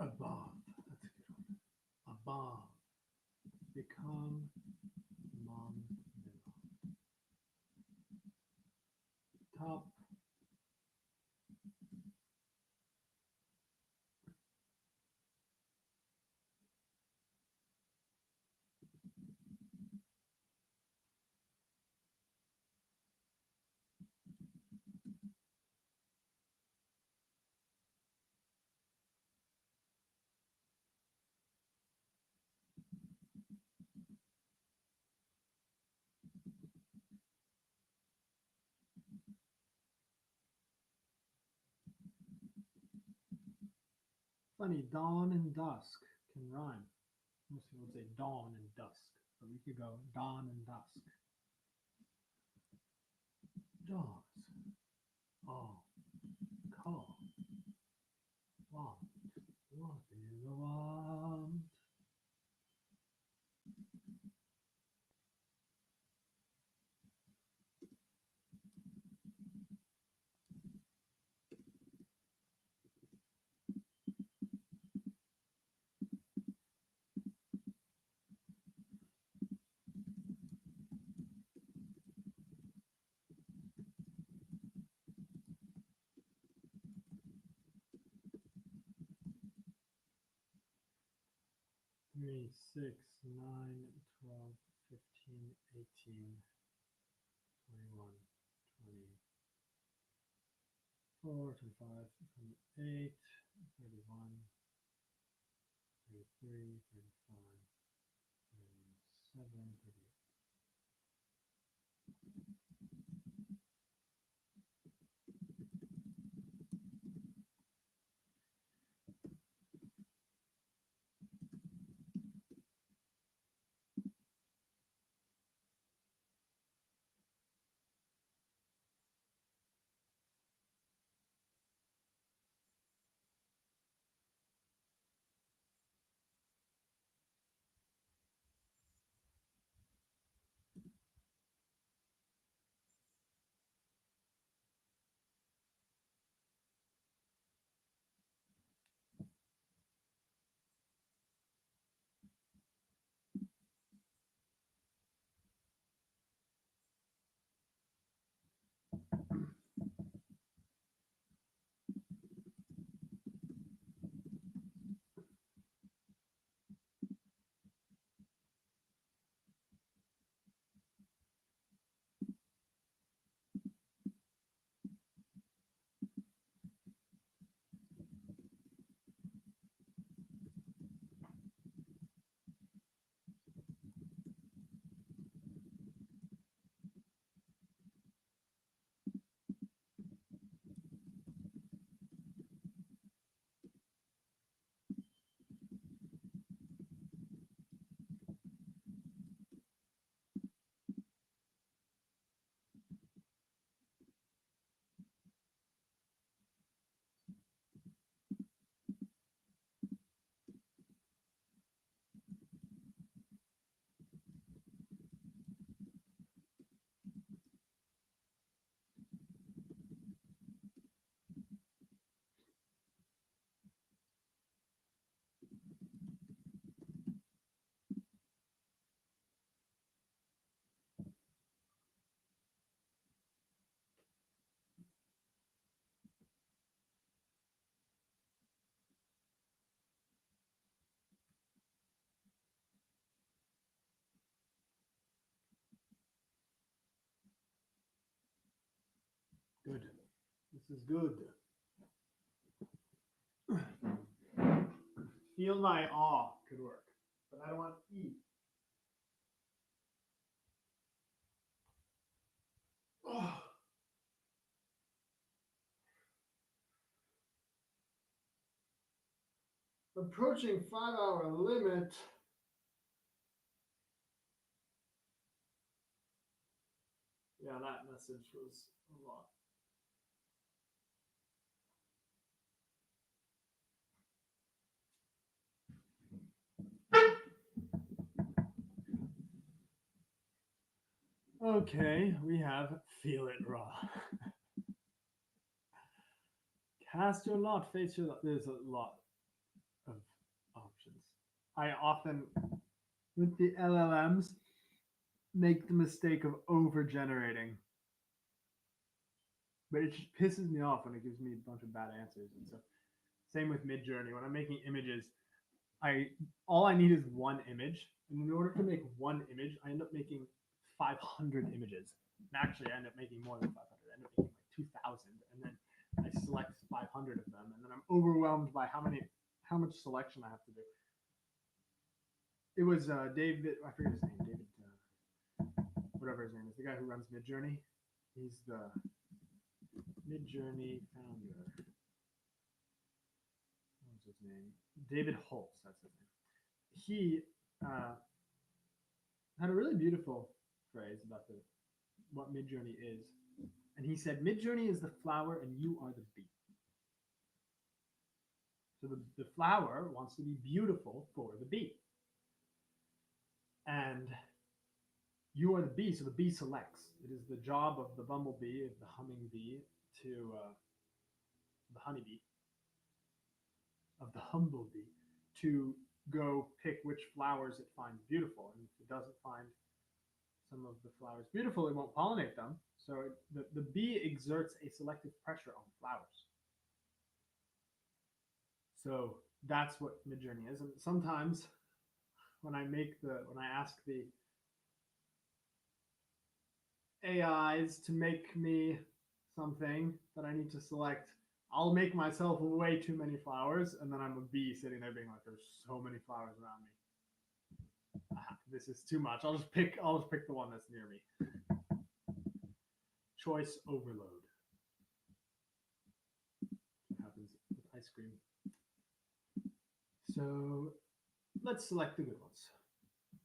Speaker 1: Above. That's a good one. Above. Become mom. Top. Funny, dawn and dusk can rhyme. Most people would say dawn and dusk, but we could go dawn and dusk. Jaws. Oh, call. Want. What do you want? Three, 6, 9, 12, 15, 18, 21, 20, 4, 25, 28, 31, 33, 35, 37, 38. Good. This is good. Feel my awe could work, but I don't want E. Oh, approaching 5-hour limit. Yeah, that message was a lot. Okay, we have Feel It Raw. Cast your lot, face your lot. There's a lot of options. I often, with the LLMs, make the mistake of over generating. But it just pisses me off when it gives me a bunch of bad answers and stuff. Same with Midjourney. When I'm making images, I all I need is one image, and in order to make one image, I end up making 500 images. And actually, I end up making more than 500. I end up making like 2,000, and then I select 500 of them, and then I'm overwhelmed by how much selection I have to do. It was David, I forget his name, David, whatever his name is, the guy who runs Midjourney. He's the Midjourney founder. What's his name? David Holtz. That's his name. He had a really beautiful phrase about what Midjourney is, and he said, "Midjourney is the flower, and you are the bee." So the flower wants to be beautiful for the bee, and you are the bee. So the bee selects. It is the job of the bumblebee, of the humming bee, to the honeybee, of the humblebee, to go pick which flowers it finds beautiful, and if it doesn't find some of the flowers beautiful, it won't pollinate them. So the bee exerts a selective pressure on flowers. So that's what Midjourney is. And sometimes when I ask the AIs to make me something that I need to select, I'll make myself way too many flowers, and then I'm a bee sitting there being like, "There's so many flowers around me. This is too much. I'll just pick the one that's near me." Choice overload. What happens with ice cream? So let's select the good ones.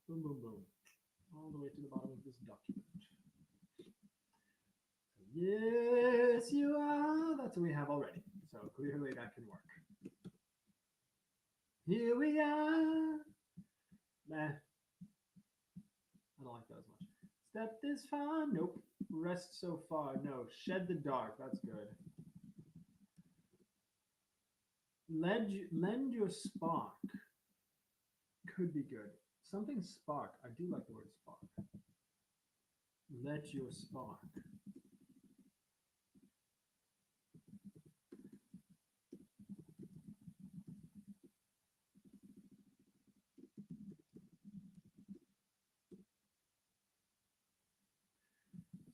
Speaker 1: Boom, boom, boom. All the way to the bottom of this document. Yes, you are. That's what we have already. So clearly that can work. Here we are. Nah, I don't like that as much. Step this far. Nope. Rest so far. No. Shed the dark. That's good. Lend your spark. Could be good. Something spark. I do like the word spark. Let your spark.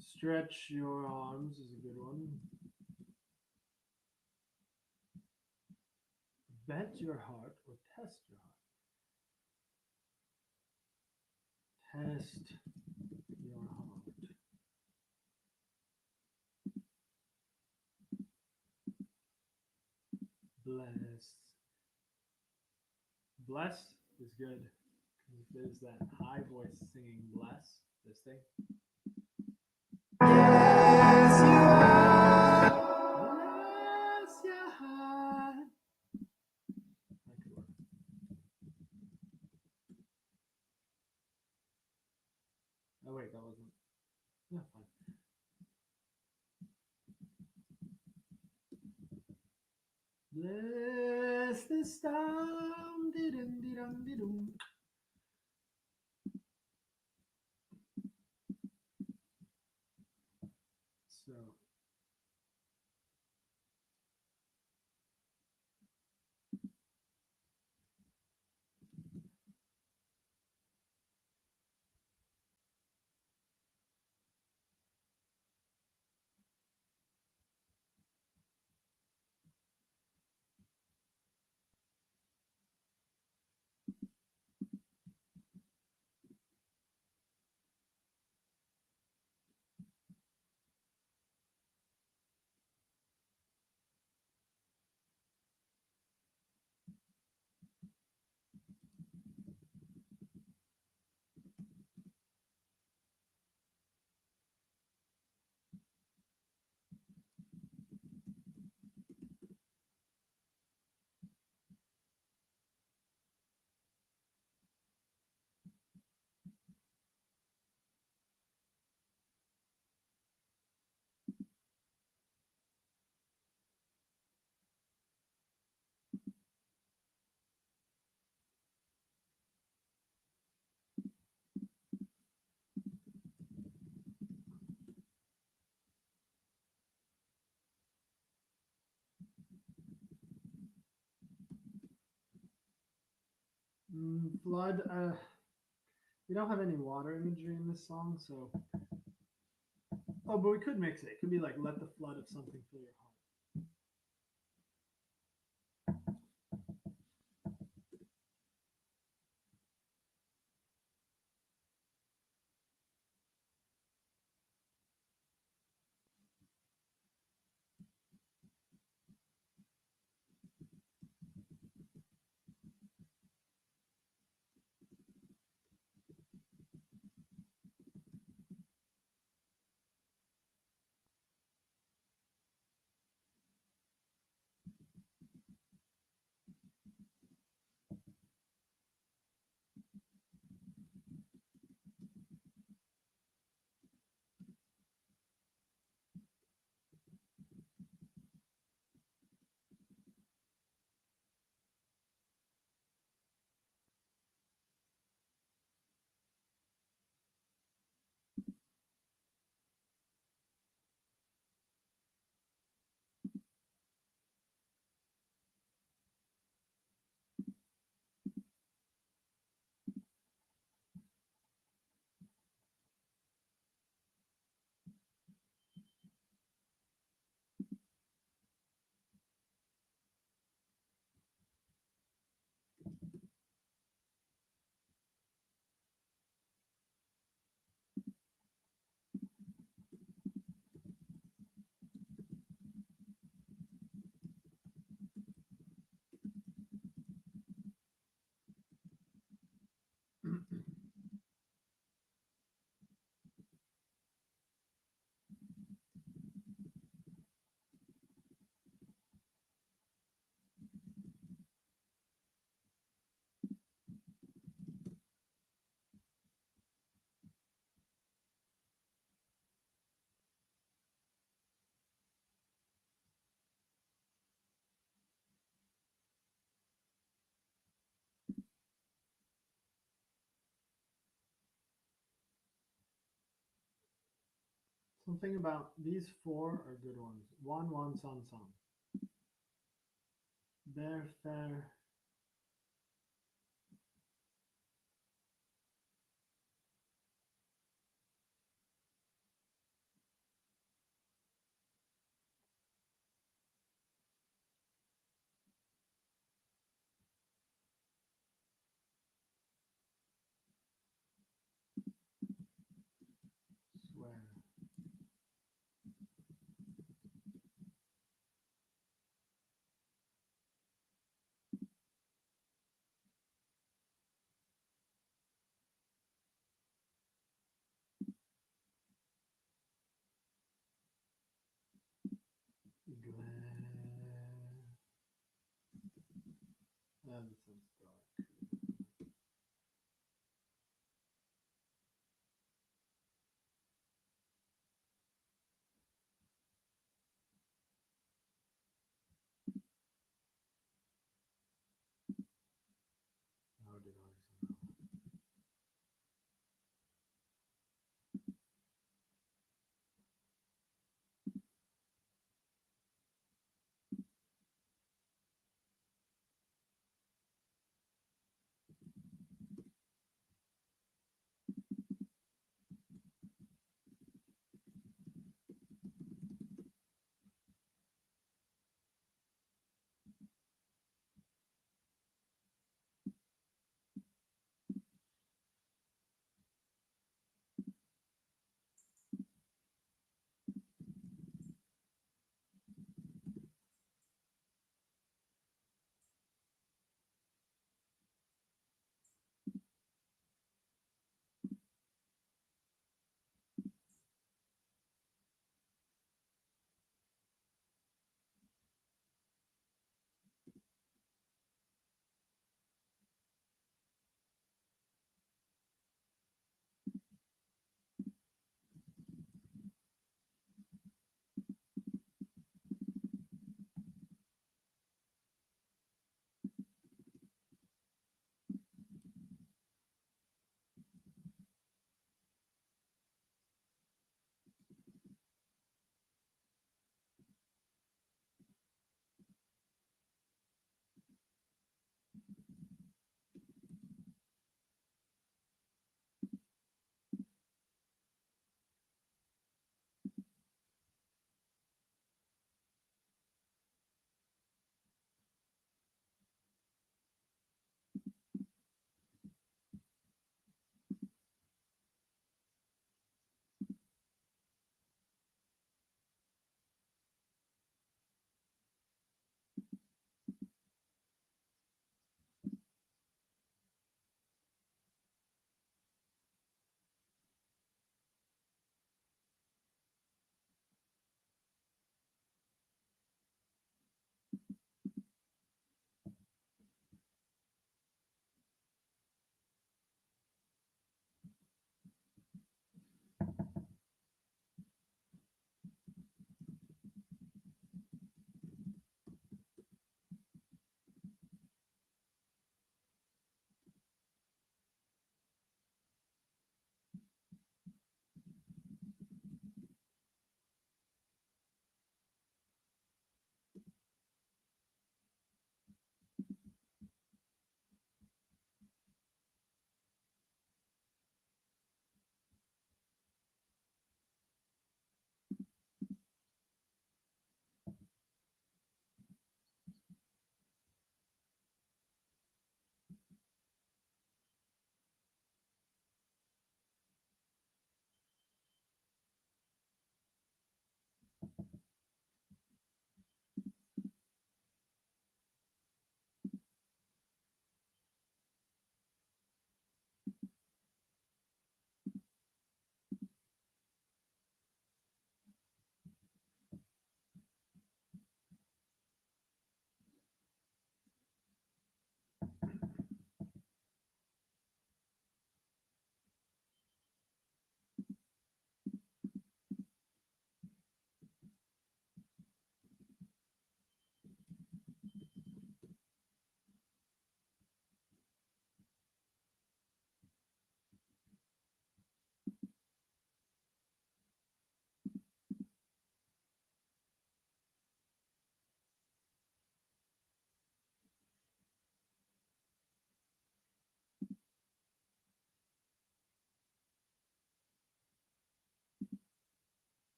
Speaker 1: Stretch your arms is a good one. Bet your heart or test your heart. Test your heart. Bless. Bless is good. There's that high voice singing bless, this thing. Yes, you are. Bless your heart. That could work. Oh, wait, that wasn't. Yeah, fine. Bless the storm. Dee-dum. So. Flood. We don't have any water imagery in this song, so. Oh, but we could mix it. It could be like, let the flood of something fill your heart. Something about these four are good ones. One, one, son, son. There, fair. Swear.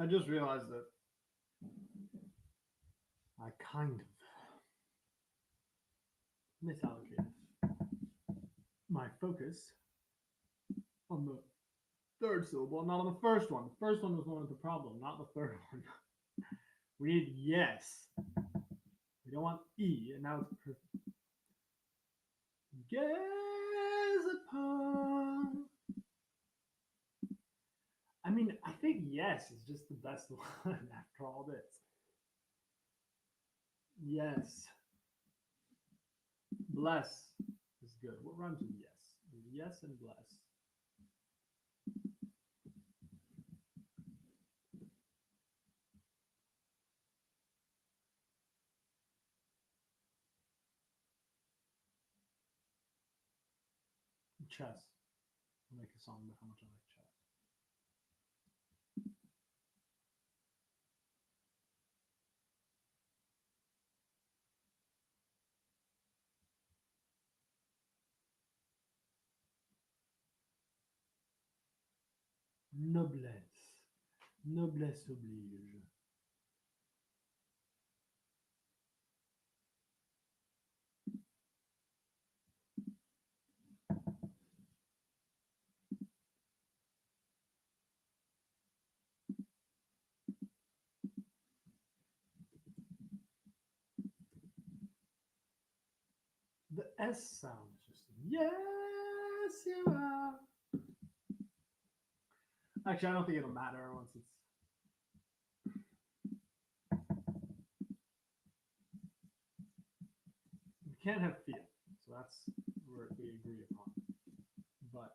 Speaker 1: I just realized that I kind of misallocated my focus on the third syllable, not on the first one. The first one was one of the problem, not the third one. We need yes. We don't want e, and now it's perfect. Gaze upon. I mean, I think yes is just the best one after all this. Yes. Bless is good. What rhymes with yes? Yes and bless. Chess. I'll make a song about how much I like chess. Noblesse. Noblesse oblige. The S sound is just yes, you are. Actually, I don't think it'll matter once it's. You can't have feel, so that's where we agree upon. But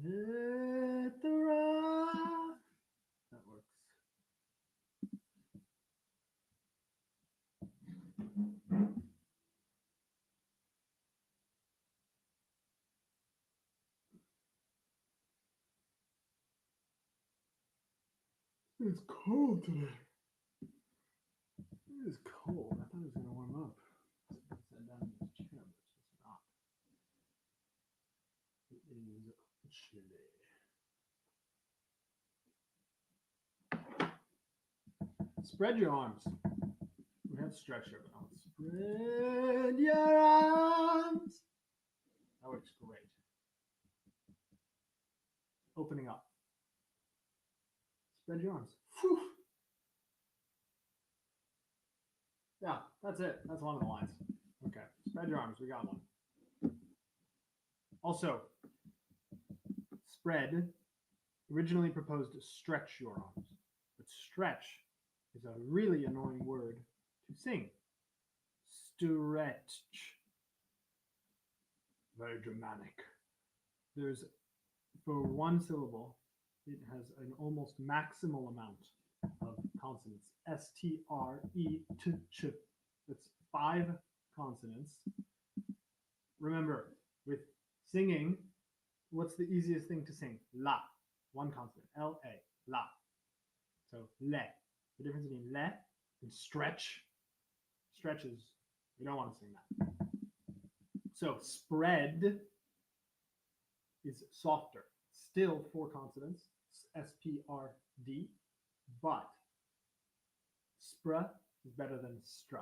Speaker 1: Let the rock. That works. It's cold today. It is cold. I thought it was going to warm up. I sat down in this chair, but it's just not. It is chilly. Spread your arms. We have stretcher, but now spread your arms. That works great. Opening up. Spread your arms. Whew. Yeah, that's it. That's one of the lines. Okay, spread your arms. We got one. Also, spread originally proposed stretch your arms, but stretch is a really annoying word to sing. Stretch. Very dramatic. There's, for one syllable, it has an almost maximal amount of consonants. S-T-R-E-T-Ch. That's 5 consonants. Remember, with singing, what's the easiest thing to sing? La. One consonant. L-A. La. So, le. The difference between le and stretch. Stretch is, we don't want to sing that. So, spread is softer. Still 4 consonants. S-P-R-D. But spr is better than stra.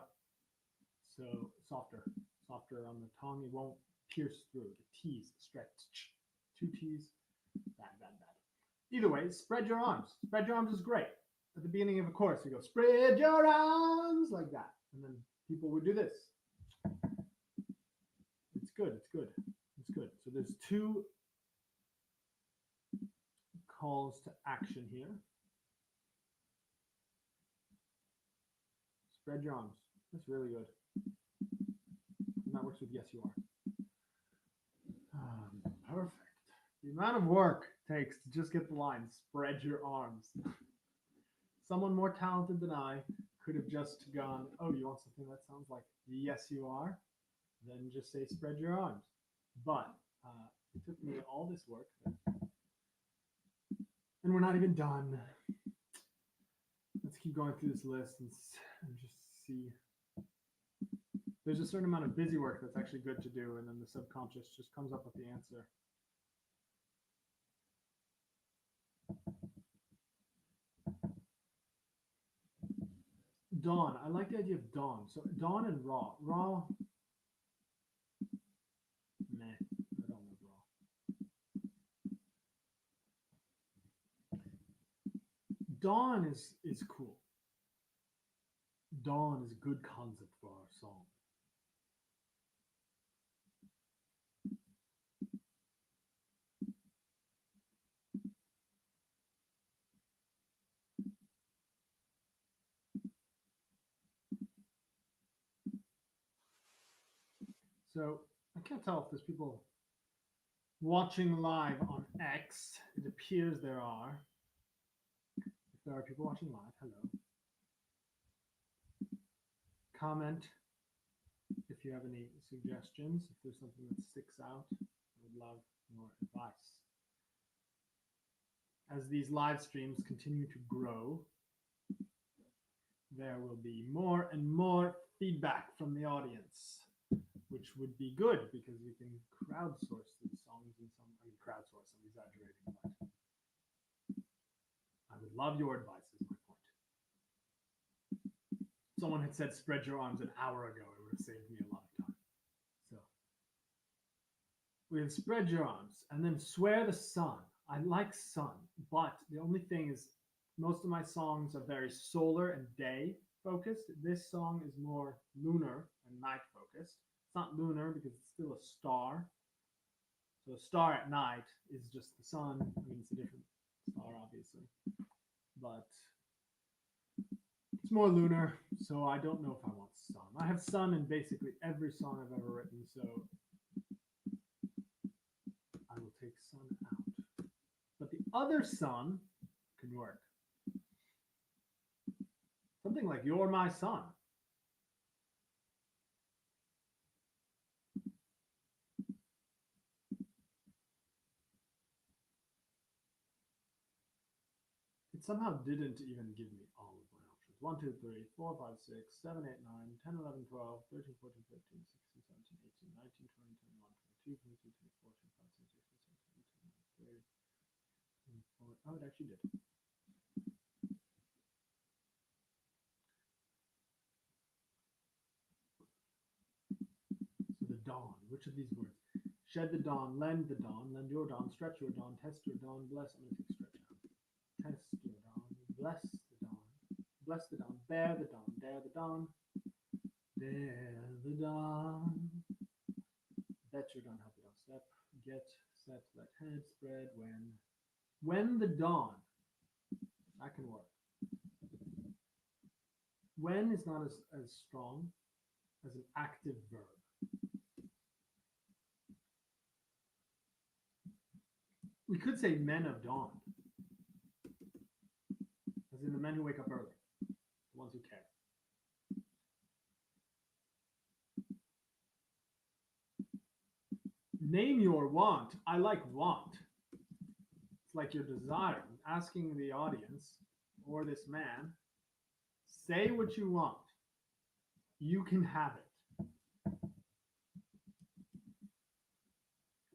Speaker 1: So softer on the tongue. It won't pierce through. The T's, stretch. 2 T's, bad. Either way, spread your arms. Spread your arms is great. At the beginning of a chorus, we go, spread your arms, like that. And then people would do this. It's good. So there's 2 calls to action here. Spread your arms. That's really good. And that works with yes, you are. Perfect. The amount of work it takes to just get the line, spread your arms. Someone more talented than I could have just gone, oh, you want something that sounds like yes, you are? Then just say spread your arms. But it took me all this work. And we're not even done. Let's keep going through this list and just see. There's a certain amount of busy work that's actually good to do, and then the subconscious just comes up with the answer. Dawn. I like the idea of dawn. So dawn and raw. Raw. Meh. I don't like raw. Dawn is cool. Dawn is a good concept for our song. So I can't tell if there's people watching live on X. It appears there are. If there are people watching live, hello. Comment if you have any suggestions, if there's something that sticks out. I would love more advice. As these live streams continue to grow, there will be more and more feedback from the audience, which would be good because we can crowdsource these songs in some, crowdsource, I'm exaggerating, but I would love your advice is my point. Someone had said spread your arms an hour ago. It would have saved me a lot of time. So we have spread your arms and then swear the sun. I like sun, but the only thing is most of my songs are very solar and day focused. This song is more lunar and night focused. It's not lunar because it's still a star. So a star at night is just the sun. I mean, it's a different star, obviously, but it's more lunar, so I don't know if I want sun. I have sun in basically every song I've ever written, so I will take sun out. But the other sun can work. Something like "You're My Son." It somehow didn't even give me all of my options. 1, 2, 3, 4, 5, 6, 7, 8, 9, 10, 11, 12, 13, 14, 15, 16, 17, 18, 19, 20, 21, 22, 23, 24, 25, 26, 27, 28, 29, 30, 24. Oh, it actually did. So the dawn, which of these words? Shed the dawn, lend your dawn, stretch your dawn, test your dawn, bless. I'm going to take stretch out. Test your dawn, bless the dawn, bear the dawn, dare the dawn, dare the dawn. Bet your dawn, help your dawn step, get, set, let head, spread, when. When the dawn. That can work. When is not as strong as an active verb. We could say men of dawn, as in the men who wake up early, the ones who care. Name your want. I like want. It's like your desire. Asking the audience or this man, say what you want. You can have it.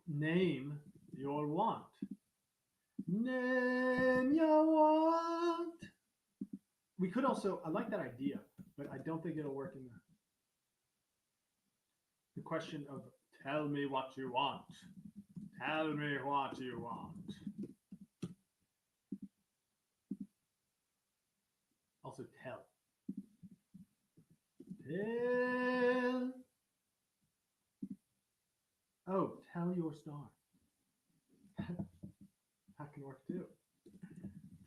Speaker 1: Name your want. Name your want. We could also, I like that idea, but I don't think it'll work in the question of tell me what you want. Tell me what you want. Also tell. Tell. Oh, tell your star. That can work too.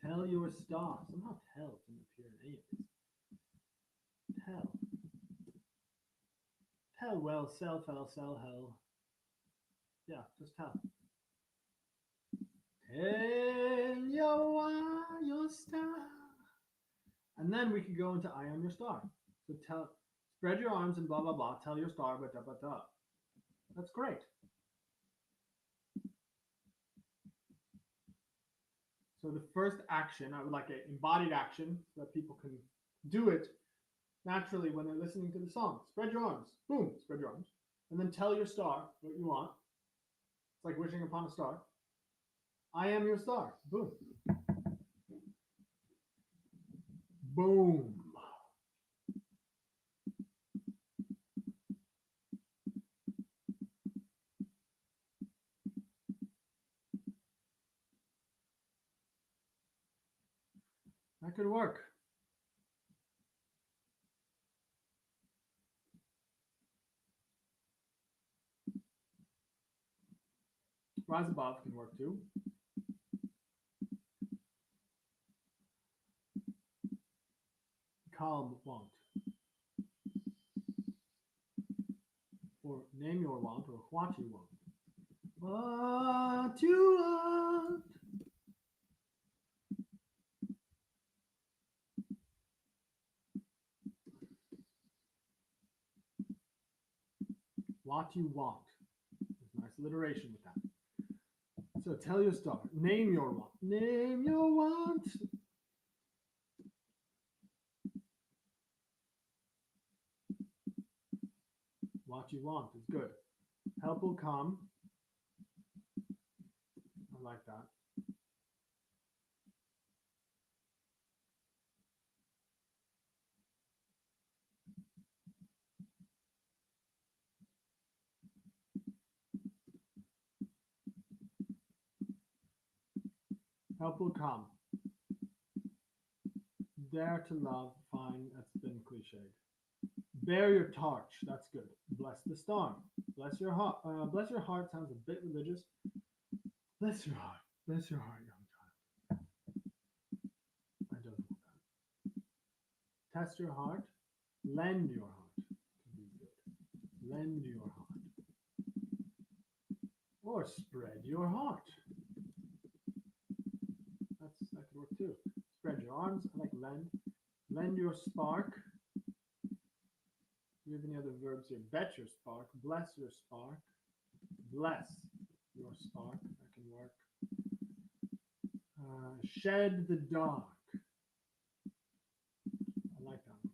Speaker 1: Tell your star. Somehow tell didn't appear in any of these. Tell. Tell well, sell, fell, sell, hell. Yeah, just tell. Tell your star. And then we could go into I am your star. So tell, spread your arms and blah, blah, blah. Tell your star, but da, but da. That's great. So the first action, I would like an embodied action so that people can do it naturally when they're listening to the song. Spread your arms. Boom, spread your arms. And then tell your star what you want. It's like wishing upon a star. I am your star. Boom. Boom. That could work. Rise above can work too. Calm want. Or name your want or what you want. What you want. What you want. There's nice alliteration with that. So tell your star. Name your want. Name your want. What you want is good. Help will come. I like that. Help will come. Dare to love. Fine, that's been cliched. Bear your torch. That's good. Bless the storm. Bless your heart. Bless your heart sounds a bit religious. Bless your heart. Bless your heart, young child. Test your heart. Lend your heart to be good. Lend your heart. Or spread your heart. That could work too. Spread your arms. I like lend. Lend your spark. Do you have any other verbs here? Bet your spark. Bless your spark. Bless your spark. That can work. Shed the dark. I like that one.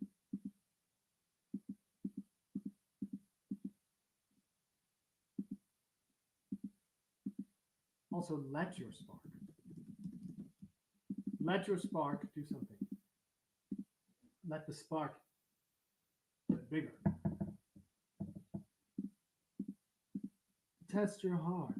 Speaker 1: Also, let your spark. Let your spark do something. Let the spark get bigger. Test your heart.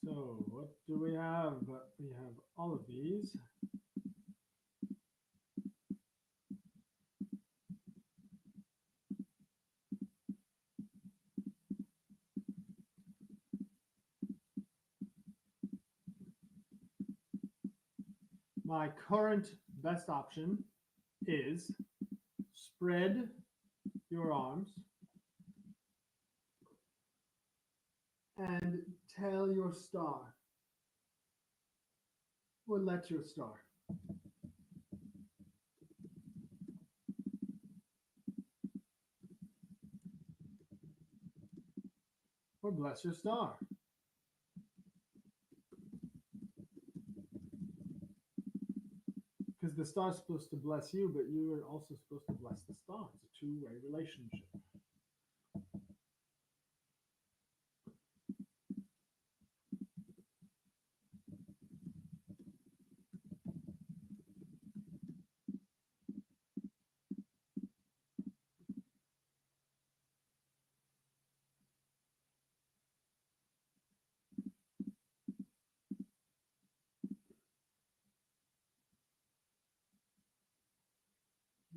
Speaker 1: So, what do we have? We have all of these. My current best option is spread your arms and tell your star, or let your star. Or bless your star. Because the star's supposed to bless you, but you are also supposed to bless the star. It's a two-way relationship.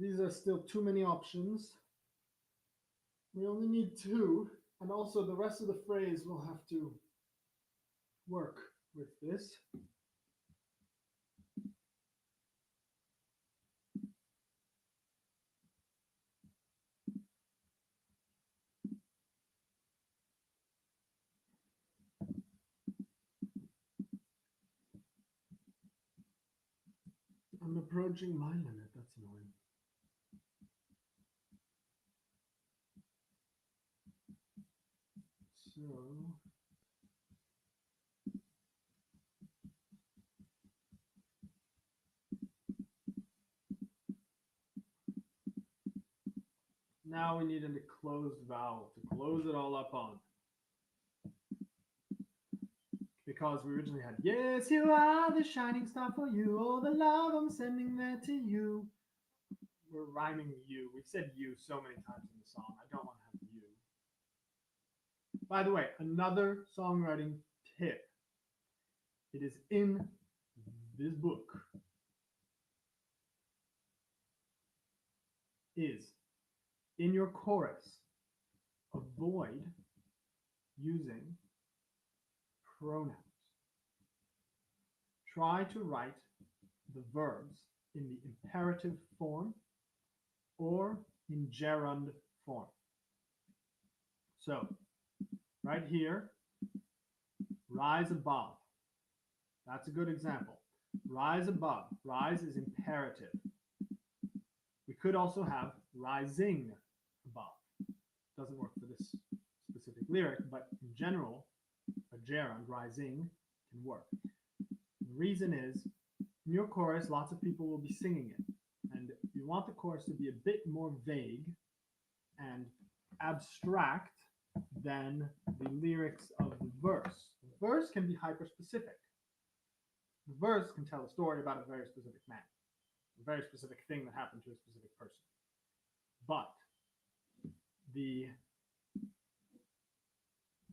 Speaker 1: These are still too many options. We only need two, and also the rest of the phrase will have to work with this. I'm approaching my limit. That's annoying. So now we need a closed vowel to close it all up on. Because we originally had, yes, you are the shining star for you, all the love I'm sending there to you. We're rhyming you. We've said you so many times in the song. I don't want to have you. By the way, another songwriting tip. It is in this book. Is in your chorus, avoid using pronouns. Try to write the verbs in the imperative form or in gerund form. So, right here, rise above. That's a good example. Rise above. Rise is imperative. We could also have rising above. Doesn't work for this specific lyric, but in general, a gerund, rising, can work. The reason is, in your chorus, lots of people will be singing it. And you want the chorus to be a bit more vague and abstract than the lyrics of the verse. The verse can be hyper-specific. The verse can tell a story about a very specific man, a very specific thing that happened to a specific person. But the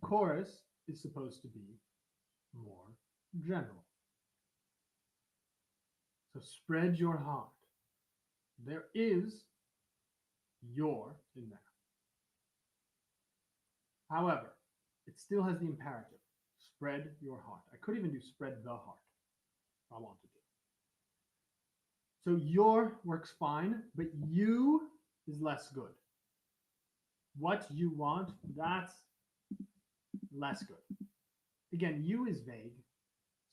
Speaker 1: chorus is supposed to be more general. So spread your heart. There is your in there. However, it still has the imperative. Spread your heart. I could even do spread the heart if I wanted to. So your works fine, but you is less good. What you want, that's less good. Again, you is vague,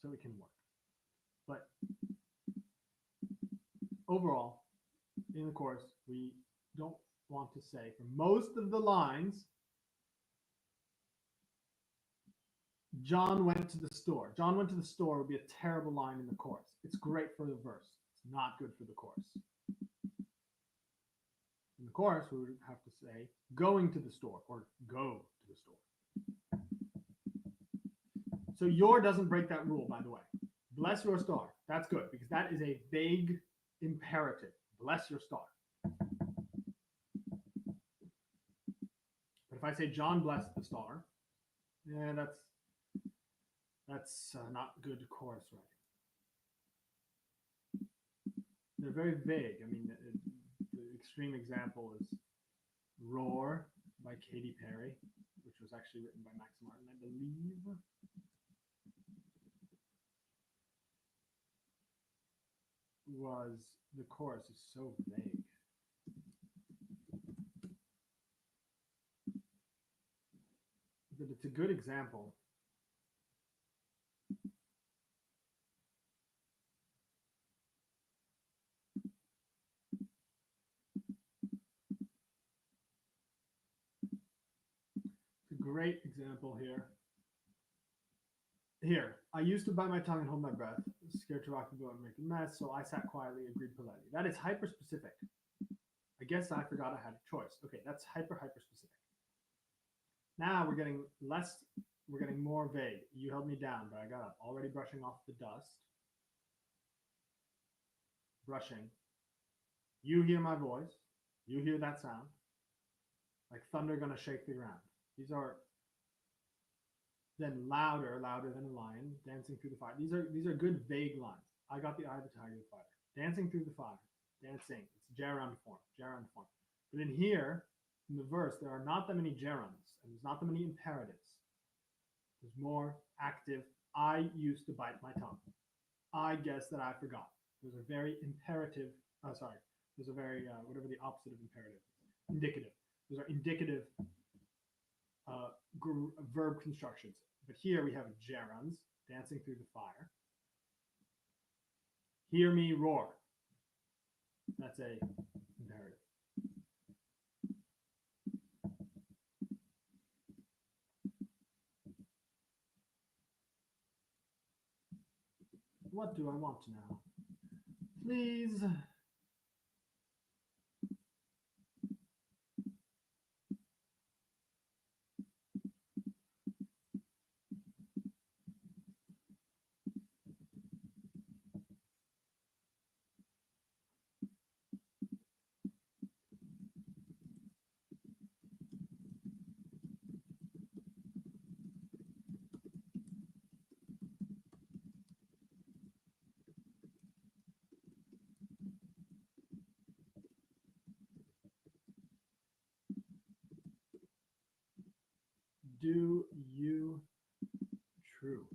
Speaker 1: so it can work. But overall, in the chorus, we don't want to say for most of the lines, John went to the store. John went to the store would be a terrible line in the chorus. It's great for the verse. It's not good for the chorus. In the chorus, we would have to say going to the store or go to the store. So your doesn't break that rule, by the way. Bless your star. That's good because that is a vague imperative. Bless your star. But if I say John blessed the star, yeah, that's not good chorus writing. They're very vague. I mean, the extreme example is Roar by Katy Perry, which was actually written by Max Martin, I believe. The chorus is so vague. But it's a good example. It's a great example here. Here, I used to bite my tongue and hold my breath, scared to rock the boat and make a mess, so I sat quietly, agreed politely. That is hyper-specific. I guess I forgot I had a choice. Okay, that's hyper-specific. Now we're getting more vague. You held me down, but I got up, already brushing off the dust. Brushing. You hear my voice. You hear that sound. Like thunder gonna shake the ground. These are then louder than a lion, dancing through the fire. These are good vague lines. I got the eye of the tiger, the fighter. Dancing through the fire. Dancing. It's gerund form. But in here, in the verse, there are not that many gerunds, and there's not that many imperatives. There's more active. I used to bite my tongue. I guess that I forgot. Those are very imperative. Those are very whatever the opposite of imperative. Indicative. Those are indicative verb constructions. But here we have gerunds, dancing through the fire. Hear me roar. That's a imperative. What do I want now? Please. Do you true?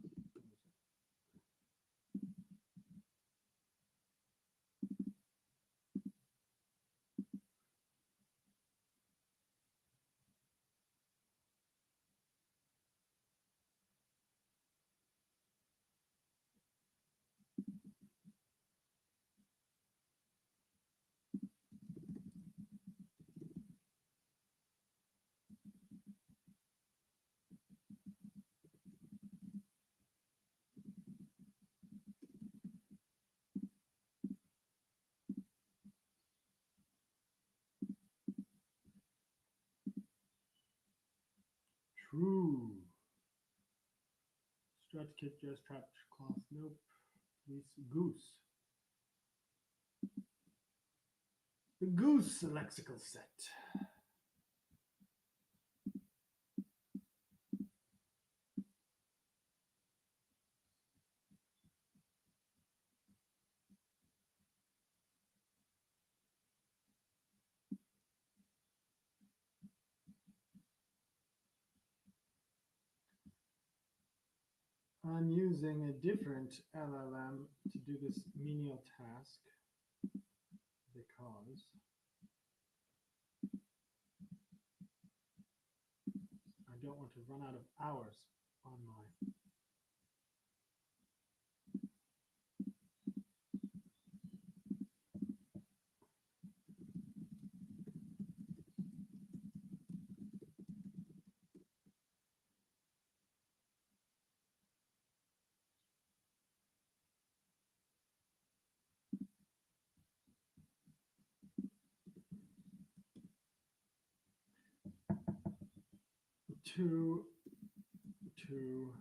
Speaker 1: True. Stretch, kit, dress, trap, cloth. Nope. Police, goose. The goose lexical set. I'm using a different LLM to do this menial task because I don't want to run out of hours on my. To zoo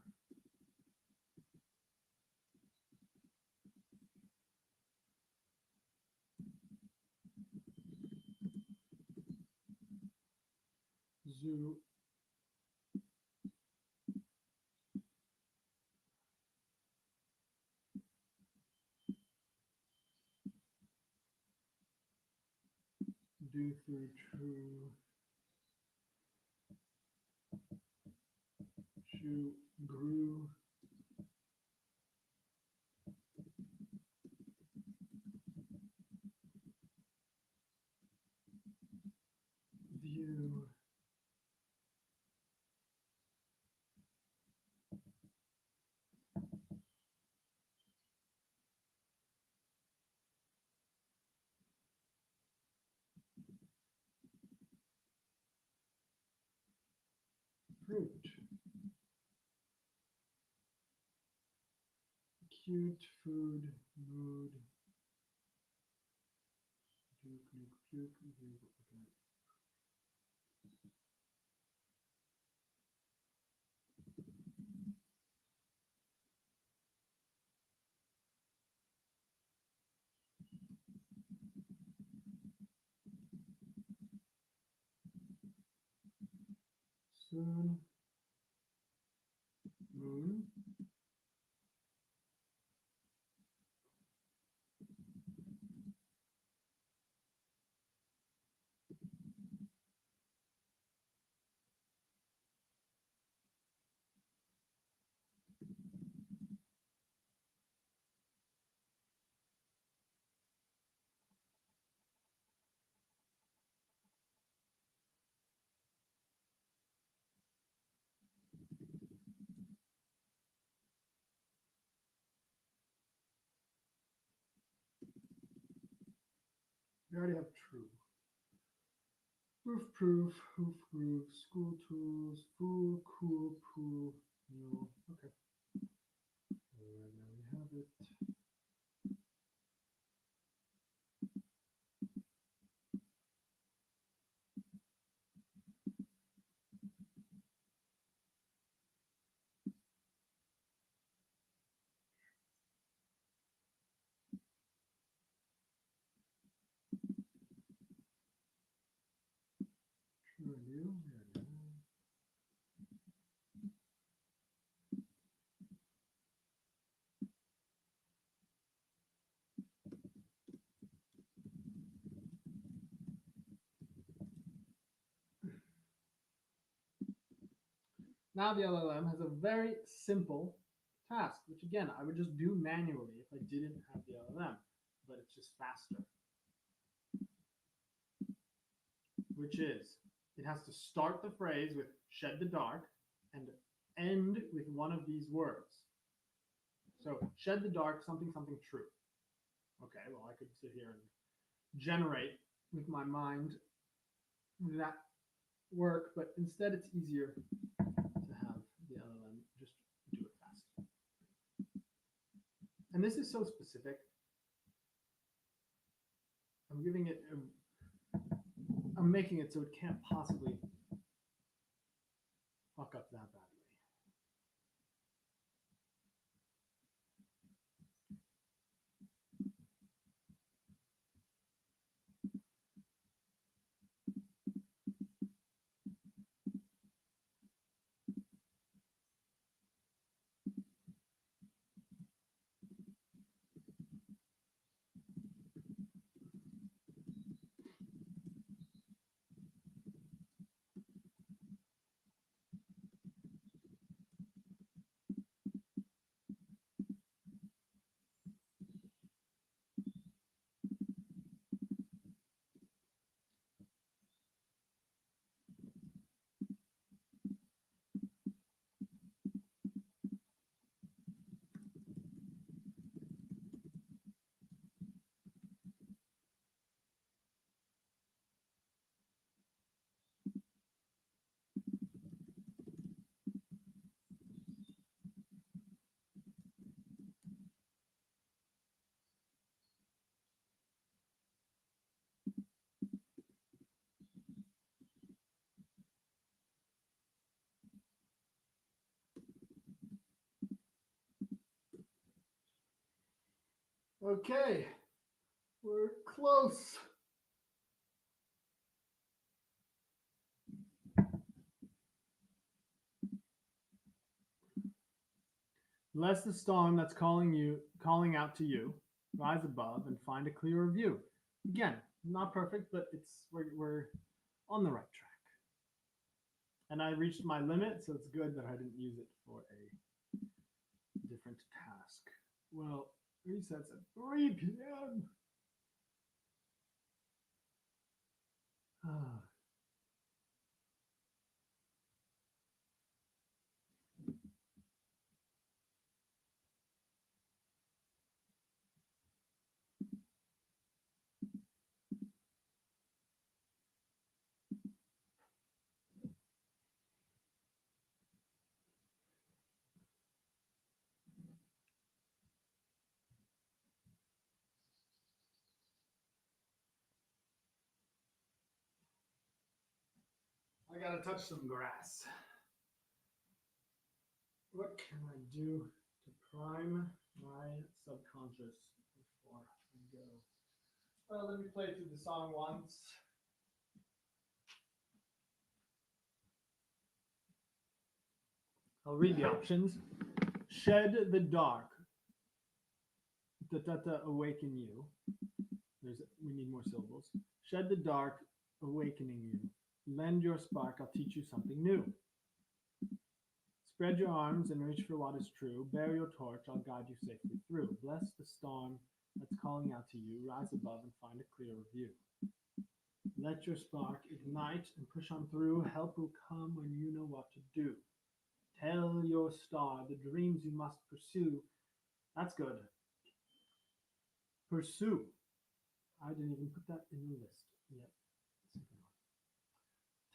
Speaker 1: do through to grew view fruit cute food mood okay. Soon moon we already have true proof hoof groove school tools fool cool pool no okay. Alright, now we have it. True new. Now the LLM has a very simple task, which again I would just do manually if I didn't have the LLM, but it's just faster. Which is, it has to start the phrase with shed the dark and end with one of these words. So shed the dark, something, something true. Okay, well, I could sit here and generate with my mind that work, but instead it's easier to have the LLM just do it fast. And this is so specific. I'm giving it, I'm making it so it can't possibly fuck up that badly. Okay, we're close. Bless the storm that's calling out to you. Rise above and find a clearer view. Again, not perfect, but we're on the right track. And I reached my limit, so it's good that I didn't use it for a different task. Well, resets at 3 p.m. I gotta touch some grass. What can I do to prime my subconscious before I go? Well, let me play through the song once. I'll read the options. Shed the dark. Awaken you. We need more syllables. Shed the dark, awakening you. Lend your spark, I'll teach you something new. Spread your arms and reach for what is true. Bear your torch, I'll guide you safely through. Bless the storm that's calling out to you. Rise above and find a clearer view. Let your spark ignite and push on through. Help will come when you know what to do. Tell your star the dreams you must pursue. That's good. Pursue. I didn't even put that in the list yet.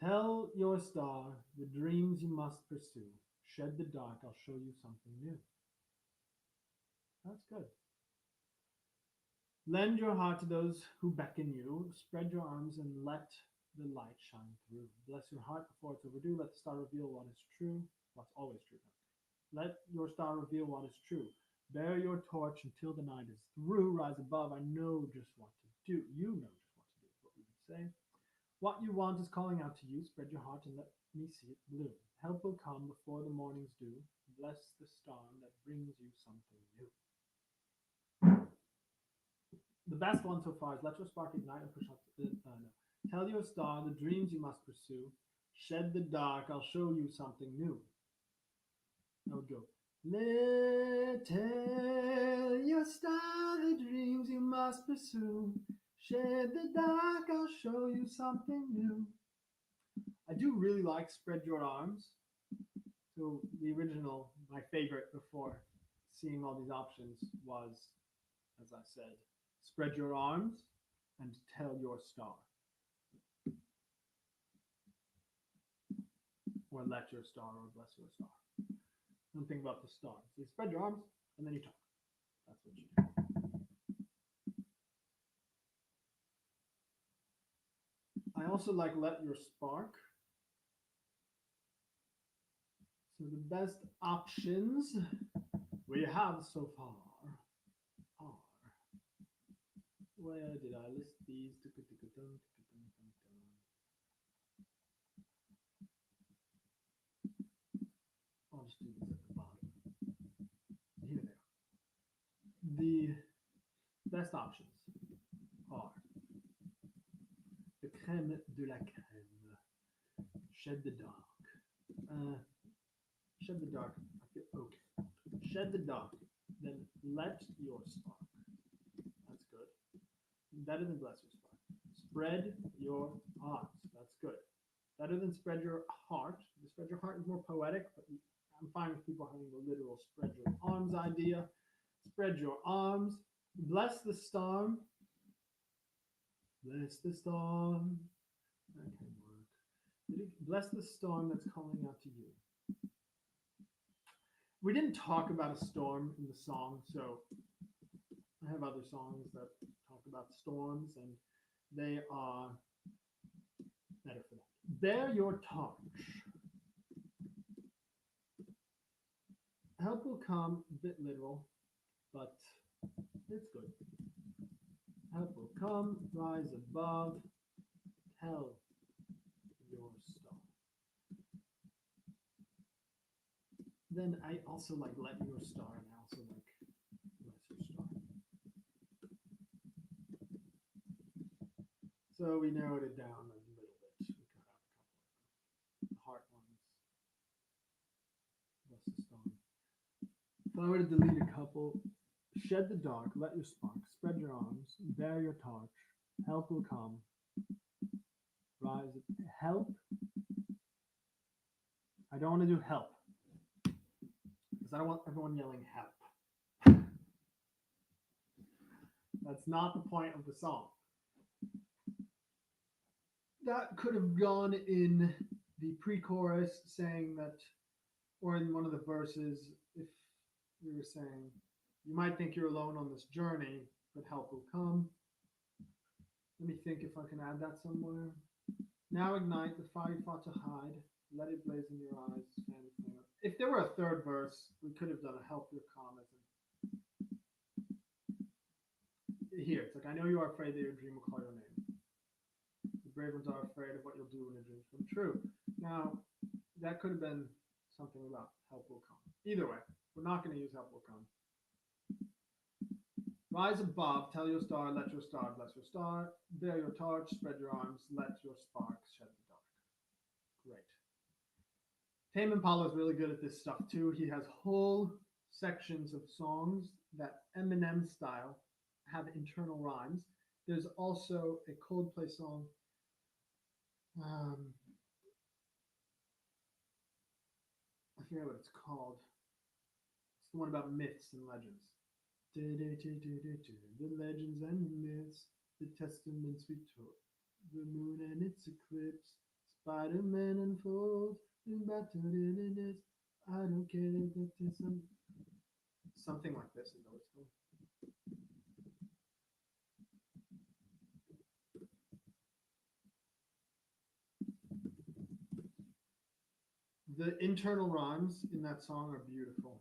Speaker 1: Tell your star the dreams you must pursue. Shed the dark, I'll show you something new. That's good. Lend your heart to those who beckon you. Spread your arms and let the light shine through. Bless your heart before it's overdue. Let the star reveal what is true. What's always true. Let your star reveal what is true. Bear your torch until the night is through. Rise above. I know just what to do. You know just what to do, is what we would say. What you want is calling out to you. Spread your heart and let me see it bloom. Help will come before the morning's dew. Bless the star that brings you something new. The best one so far is let your spark ignite and push up. No. Tell your star the dreams you must pursue. Shed the dark, I'll show you something new. I would go. Tell your star the dreams you must pursue. Shed the dark, I'll show you something new. I do really like Spread Your Arms. So the original, my favorite before seeing all these options was, as I said, Spread Your Arms and Tell Your Star. Or Let Your Star or Bless Your Star. Don't think about the star. So you spread your arms and then you talk. That's what you do. I also like Let Your Spark. So the best options we have so far are, where did I list these? I'll just do these at the bottom. Here they are. The best options are the crème de la crème. Shed the dark. Shed the dark. Okay. Shed the dark. Then let your spark. That's good. Better than bless your spark. Spread your arms. That's good. Better than spread your heart. The spread your heart is more poetic, but I'm fine with people having the literal spread your arms idea. Spread your arms. Bless the storm. Bless the storm. That can work. Bless the storm that's calling out to you. We didn't talk about a storm in the song, so I have other songs that talk about storms, and they are better for that. Bear your torch. Help will come, a bit literal, but It's good. Help will come, rise above, tell your star. Then I also like let your star, and I also like lesser star. So we narrowed it down a little bit. We cut out a couple of the heart ones, lesser star. If I were to delete a couple, shed the dark, let your spark, spread your arms, bear your torch, help will come, rise, help. I don't want to do help, because I don't want everyone yelling help. That's not the point of the song. That could have gone in the pre-chorus saying that, or in one of the verses, if we were saying, you might think you're alone on this journey, but help will come. Let me think if I can add that somewhere. Now ignite the fire you fought to hide. Let it blaze in your eyes. If there were a third verse, we could have done a help your calm. Here, it's like, I know you are afraid that your dream will call your name. The brave ones are afraid of what you'll do when your dreams come true. Now, that could have been something about help will come. Either way, we're not going to use help will come. Rise above, tell your star, let your star bless your star. Bear your torch, spread your arms, let your sparks shed the dark. Great. Tame Impala is really good at this stuff too. He has whole sections of songs that Eminem style have internal rhymes. There's also a Coldplay song. I forget what it's called. It's the one about myths and legends. The legends and the myths, the testaments we told, the moon and its eclipse, Spider-Man unfold, and battered in it. I don't care that there's something like this is always cool. The internal rhymes in that song are beautiful.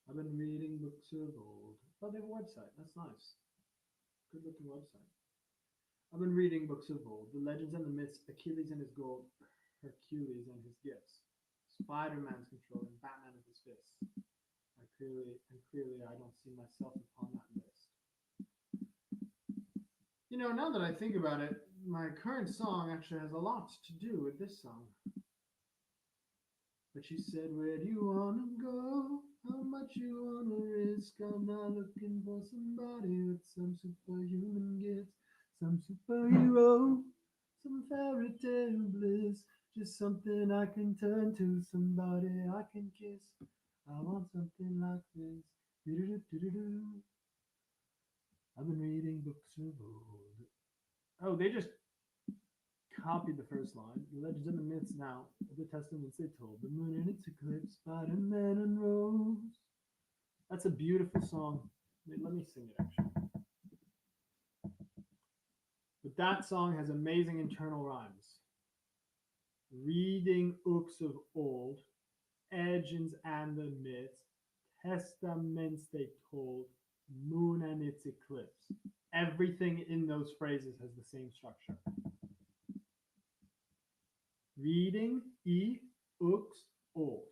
Speaker 1: I've been reading books of old. Oh, they have a website. That's nice. Good looking website. I've been reading books of old, the legends and the myths, Achilles and his gold, Hercules and his gifts, Spider-Man's control, and Batman and his fists. Clearly, I don't see myself upon that list. You know, now that I think about it, my current song actually has a lot to do with this song. But she said, where do you wanna go? How much you wanna risk? I'm not looking for somebody with some superhuman gifts, some superhero, some fairy tale bliss, just something I can turn to, somebody I can kiss. I want something like this. Do-do-do-do-do-do. I've been reading books of old. Oh, they just copied the first line. The legends and the myths now, the testaments they told, the moon and its eclipse, Spider-Man and Rose. That's a beautiful song. Let me sing it actually. But that song has amazing internal rhymes. Reading books of old, legends and the myths, testaments they told, moon and its eclipse. Everything in those phrases has the same structure. Reading books old.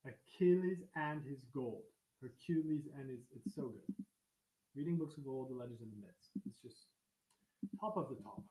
Speaker 1: Achilles and his gold. Hercules and his. It's so good. Reading books of old, the legends and the myths. It's just top of the top.